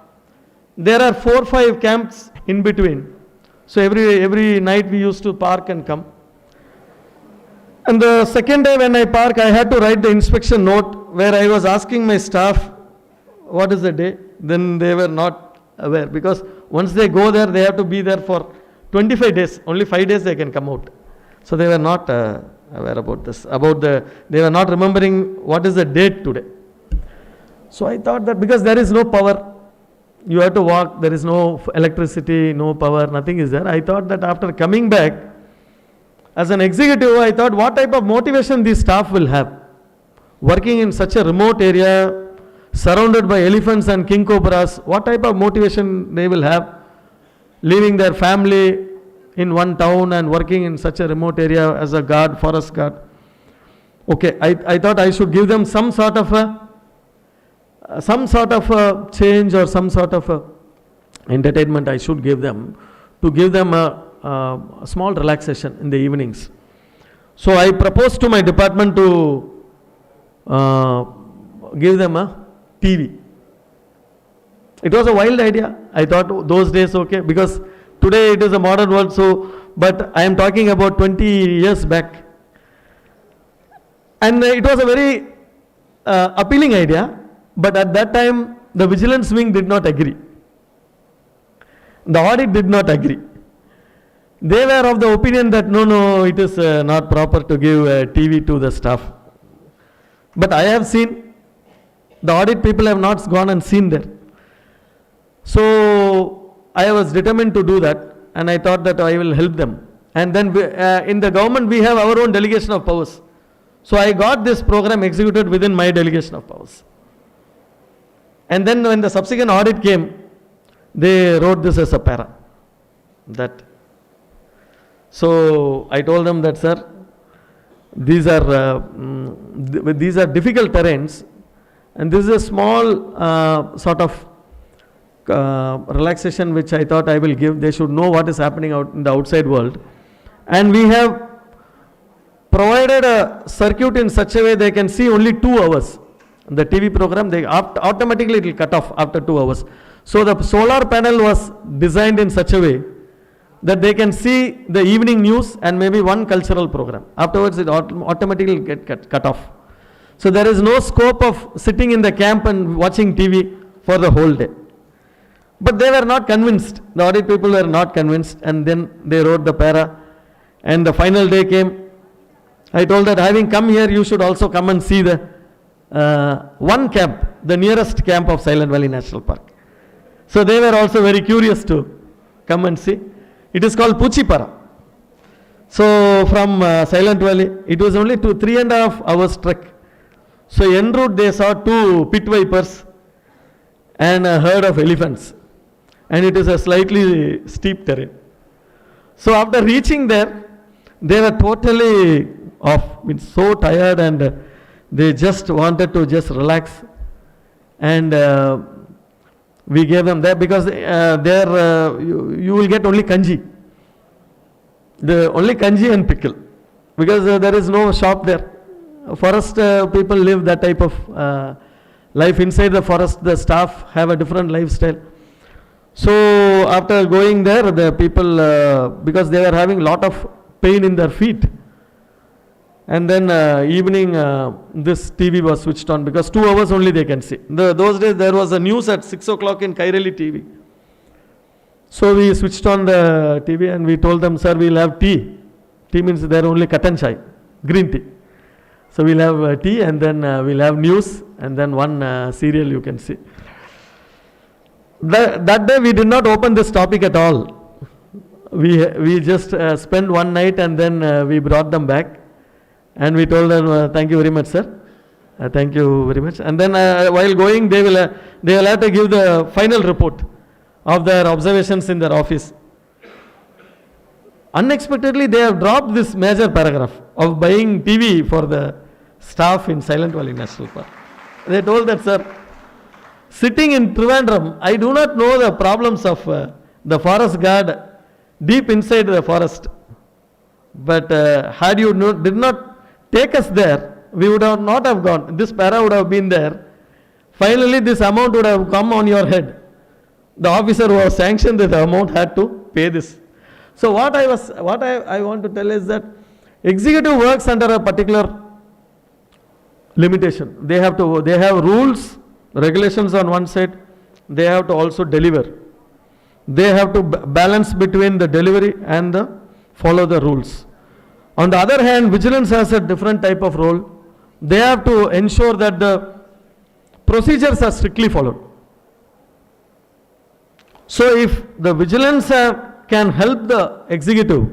there are 4-5 camps in between. So every night we used to park and come. And the second day when I park, I had to write the inspection note where I was asking my staff, what is the day? Then they were not aware, because once they go there, they have to be there for 25 days. Only 5 days they can come out. So they were not aware about this. They were not remembering what is the date today. So I thought that because there is no power, you have to walk, there is no electricity, no power, nothing is there. I thought that after coming back, as an executive, I thought what type of motivation these staff will have. Working in such a remote area, surrounded by elephants and king cobras, what type of motivation they will have, leaving their family in one town and working in such a remote area as a guard, forest guard. Okay, I thought I should give them some sort of a change or some sort of entertainment I should give them, to give them a small relaxation in the evenings. So I proposed to my department to give them a TV. It was a wild idea. I thought those days, okay, because today it is a modern world, so, but I am talking about 20 years back. And it was a very appealing idea, but at that time the vigilance wing did not agree. The audit did not agree. They were of the opinion that no, it is not proper to give TV to the staff. But I have seen, the audit people have not gone and seen there. So I was determined to do that, and I thought that I will help them. And then in the government we have our own delegation of powers. So I got this program executed within my delegation of powers. And then when the subsequent audit came, they wrote this as a para. So I told them that, sir, these are difficult terrains, and this is a small sort of relaxation which I thought I will give. They should know what is happening out in the outside world. And we have provided a circuit in such a way they can see only 2 hours. The TV program, they automatically it will cut off after 2 hours. So the solar panel was designed in such a way that they can see the evening news and maybe one cultural program. Afterwards it automatically get cut off. So there is no scope of sitting in the camp and watching TV for the whole day. But they were not convinced. The audit people were not convinced, and then they wrote the para. And the final day came. I told that having come here, you should also come and see the one camp, the nearest camp of Silent Valley National Park. So they were also very curious to come and see. It is called Puchipara. So from Silent Valley, it was only 3.5 hours trek. So en route they saw 2 pit vipers and a herd of elephants. And it is a slightly steep terrain. So after reaching there, they were totally off, so tired, and they just wanted to just relax. And we gave them there, because there you will get only kanji. Only kanji and pickle, because there is no shop there. Forest people live that type of life. Inside the forest, the staff have a different lifestyle. So after going there, the people, because they were having lot of pain in their feet, and then evening this TV was switched on, because 2 hours only they can see. Those days there was a news at 6 o'clock in Kairali TV. So we switched on the TV and we told them, sir, we'll have tea. Tea means there only katan chai, green tea. So we'll have tea, and then we'll have news, and then one serial you can see. That day we did not open this topic at all. We just spent one night, and then we brought them back. And we told them, thank you very much, sir. Thank you very much. And then while going, they will have to give the final report of their observations in their office. Unexpectedly, they have dropped this major paragraph of buying TV for the staff in Silent Valley National Park. They told that, sir, sitting in Trivandrum, I do not know the problems of the forest guard deep inside the forest. But had you did not take us there, we would have not have gone. This para would have been there. Finally, this amount would have come on your head. The officer who was sanctioned the amount had to pay this. So what I want to tell is that executive works under a particular limitation. They have rules, regulations on one side. They have to also deliver. They have to balance between the delivery and follow the rules. On the other hand, vigilance has a different type of role. They have to ensure that the procedures are strictly followed. So if the vigilance can help the executive,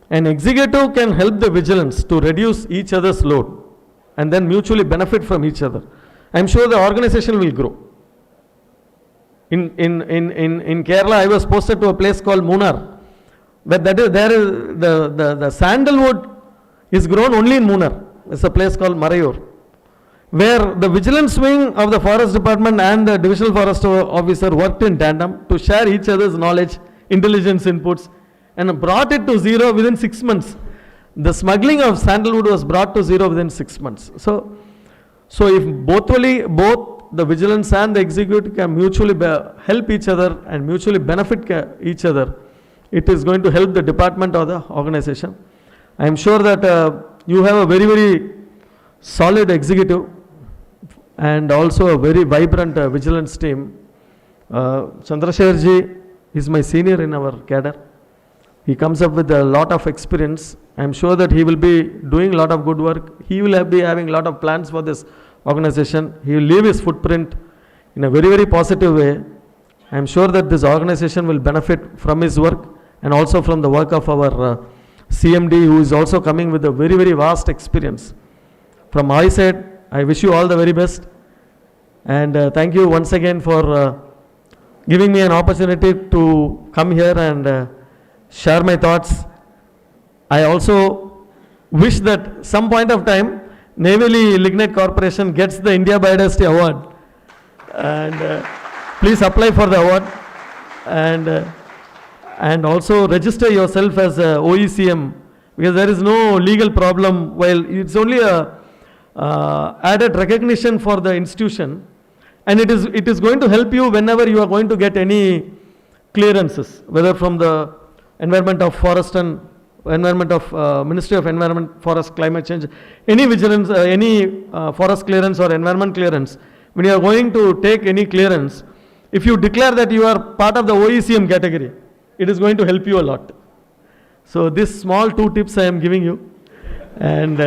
and executive can help the vigilance to reduce each other's load and then mutually benefit from each other, I am sure the organization will grow. In Kerala, I was posted to a place called Munnar, but the sandalwood is grown only in Munnar. It's a place called Marayur, where the vigilance wing of the forest department and the divisional forest officer worked in tandem to share each other's knowledge, intelligence inputs, and brought it to zero within 6 months. The smuggling of sandalwood was brought to zero within 6 months. So if both the vigilance and the executive can mutually help each other and mutually benefit each other, it is going to help the department or the organization. I am sure that you have a very, very solid executive and also a very vibrant vigilance team. Chandrasekhar ji is my senior in our cadre. He comes up with a lot of experience. I am sure that he will be doing a lot of good work. He will be having a lot of plans for this organization. He will leave his footprint in a very, very positive way. I am sure that this organization will benefit from his work and also from the work of our CMD, who is also coming with a very, very vast experience. From my side, I wish you all the very best. And thank you once again for giving me an opportunity to come here and share my thoughts. I also wish that some point of time, Navy Lignite Corporation gets the India Biodiversity Award. And please apply for the award. And also register yourself as a OECM, because there is no legal problem. While it's only a added recognition for the institution, and it is going to help you whenever you are going to get any clearances, whether from the Environment of Forest and Environment of Ministry of Environment, Forest, Climate Change, any vigilance, any forest clearance or environment clearance. When you are going to take any clearance, if you declare that you are part of the OECM category, it is going to help you a lot. So these small 2 tips I am giving you. And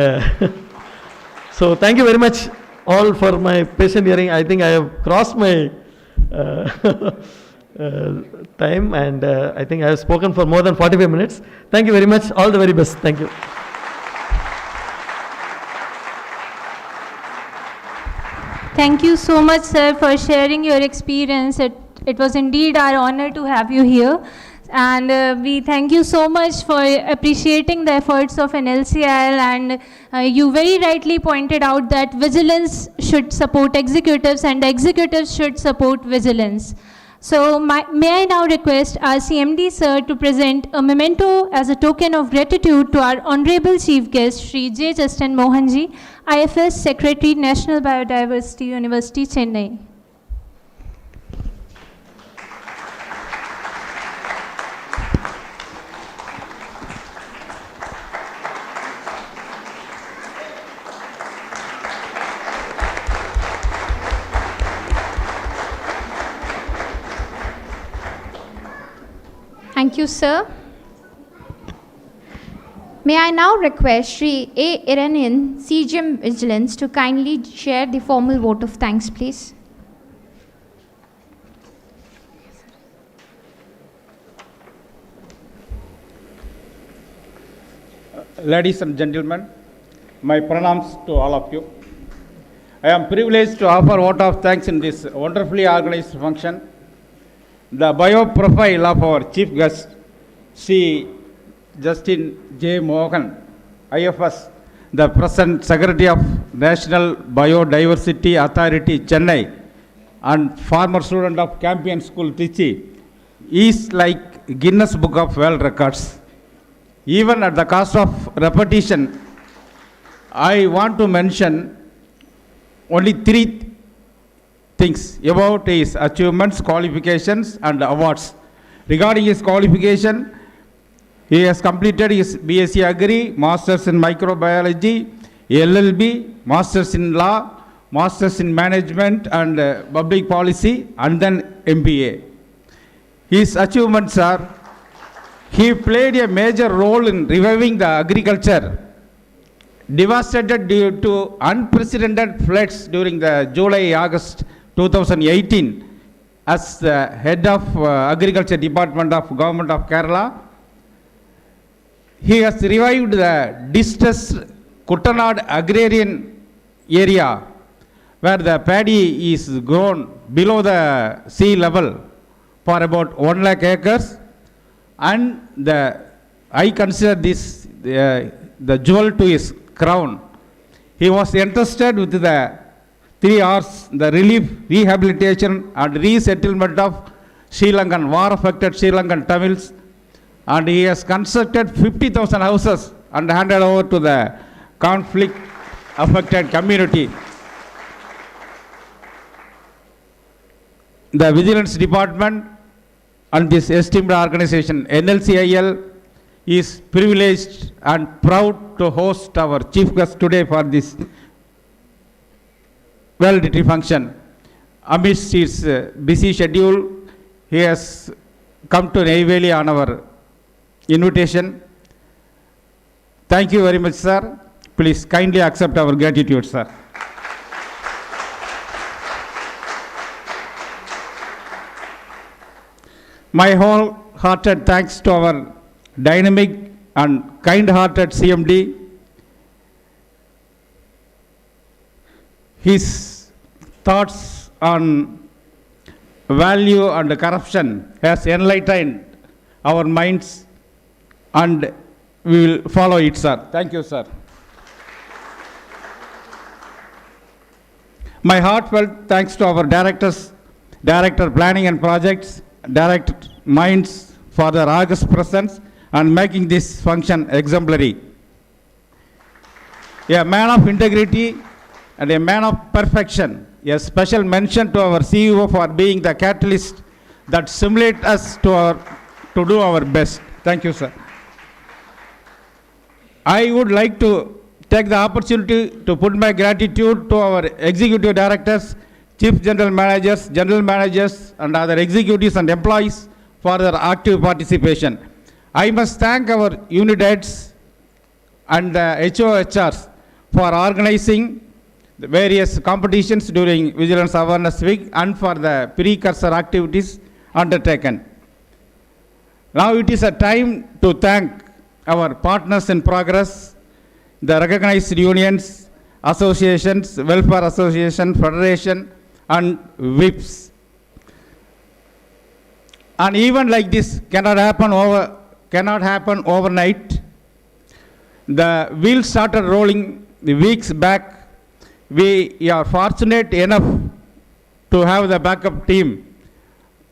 so thank you very much all for my patient hearing. I think I have crossed my time, and I think I have spoken for more than 45 minutes. Thank you very much. All the very best. Thank you. Thank you so much, sir, for sharing your experience. It was indeed our honor to have you here. And we thank you so much for appreciating the efforts of NLCIL, and you very rightly pointed out that vigilance should support executives and executives should support vigilance. So may I now request our CMD sir to present a memento as a token of gratitude to our Honorable Chief Guest, Shri J. Justin Mohanji, IFS Secretary, National Biodiversity University, Chennai. Thank you, sir. May I now request Shri A. Iranian, CGM Vigilance, to kindly share the formal vote of thanks, please. Ladies and gentlemen, My pranams to all of you. I am privileged to offer vote of thanks in this wonderfully organized function. The bio profile of our chief guest, Sri Justin J. Mohan, IFS, the present Secretary of National Biodiversity Authority, Chennai, and former student of Campion School, Trichy, is like Guinness Book of World Records. Even at the cost of repetition, I want to mention only 3 things about his achievements, qualifications, and awards. Regarding his qualification, he has completed his BSc Agri, Masters in Microbiology, LLB, Masters in Law, Masters in Management and Public Policy, and then MBA. His achievements are, he played a major role in reviving the agriculture devastated due to unprecedented floods during the July-August 2018 as the head of Agriculture Department of Government of Kerala. He has revived the distressed Kuttanad agrarian area where the paddy is grown below the sea level for about 1 lakh acres, and I consider this the jewel to his crown. He was entrusted with the 3 R's, the relief, rehabilitation and resettlement of Sri Lankan, war-affected Sri Lankan Tamils, and he has constructed 50,000 houses and handed over to the conflict-affected community. The Vigilance Department and this esteemed organization, NLCIL, is privileged and proud to host our chief guest today for this valedictory function. Amidst his busy schedule, he has come to Neyveli on our invitation. Thank you very much, sir. Please kindly accept our gratitude, sir. My wholehearted thanks to our dynamic and kind-hearted CMD. His thoughts on value and corruption has enlightened our minds, and we will follow it, sir. Thank you, sir. My heartfelt thanks to our directors, Director Planning and Projects, Director Minds for their august presence and making this function exemplary. A man of integrity and a man of perfection. A special mention to our CEO for being the catalyst that stimulates us to do our best. Thank you, sir. I would like to take the opportunity to put my gratitude to our executive directors, chief general managers, and other executives and employees for their active participation. I must thank our unit heads and the HOHRs for organizing the various competitions during Vigilance Awareness Week and for the precursor activities undertaken. Now it is a time to thank our partners in progress, the recognized unions, associations, welfare association, federation, and WIPs. And even like this cannot happen overnight. The wheels started rolling weeks back. We are fortunate enough to have the backup team.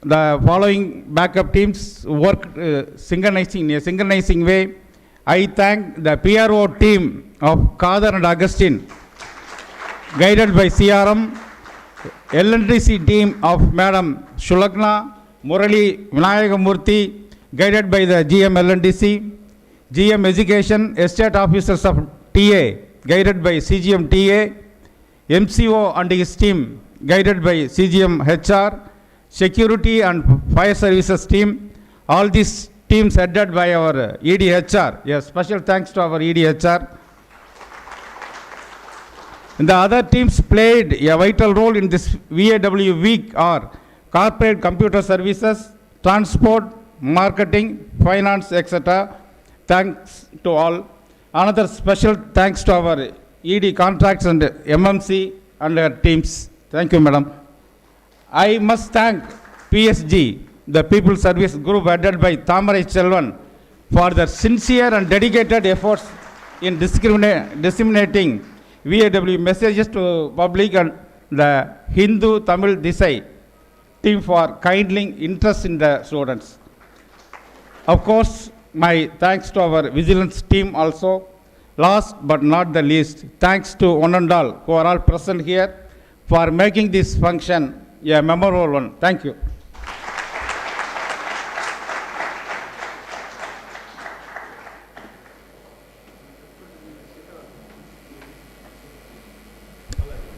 The following backup teams worked in a synchronizing way. I thank the PRO team of Kader and Augustine, guided by CRM, LNDC team of Madam Shulagna, Murali Vinayagamurthy, guided by the GM LNDC, GM Education, Estate Officers of TA, guided by CGM TA, MCO and his team, guided by CGM HR, Security and Fire Services team, all these teams headed by our EDHR. Yes, special thanks to our EDHR. And the other teams played a vital role in this VAW week are corporate computer services, transport, marketing, finance, etc. Thanks to all. Another special thanks to our ED contracts and MMC and their teams. Thank you, madam. I must thank PSG, the People Service Group headed by Thamarai Chelvan, for their sincere and dedicated efforts in disseminating VAW messages to public, and the Hindu Tamil Disai team for kindly interest in the students. Of course, my thanks to our vigilance team also. Last but not the least, thanks to one and all who are all present here for making this function a memorable one. Thank you.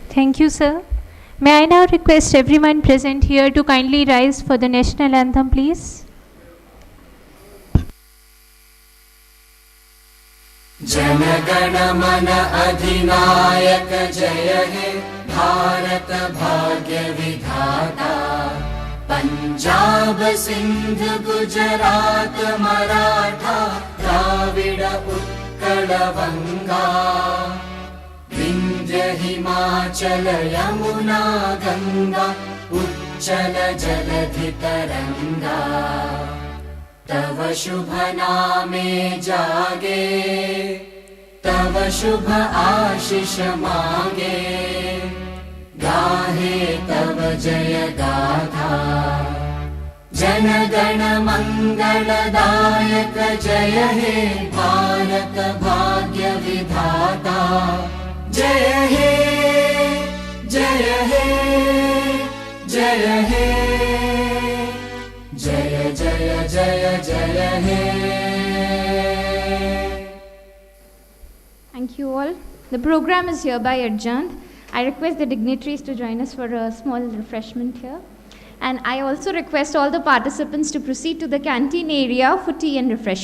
Thank you, sir. May I now request everyone present here to kindly rise for the national anthem, please? जनगण मन अधिनायक जय हे भारत भाग्य विधाता पंजाब सिंध गुजरात मराठा द्राविड उत्कल बंगा विंध्य हिमाचल यमुना गंगा उच्चल जलधि तरंगा तव शुभ नामे जागे तव शुभ आशीष मांगे गाहे तव जय गाथा जन गण मंगलदायक जय हे भारत भाग्य विधाता जय हे जय हे जय हे जय जय जय जय हे. Thank you all. The program is hereby adjourned. I request the dignitaries to join us for a small refreshment here. And I also request all the participants to proceed to the canteen area for tea and refreshment.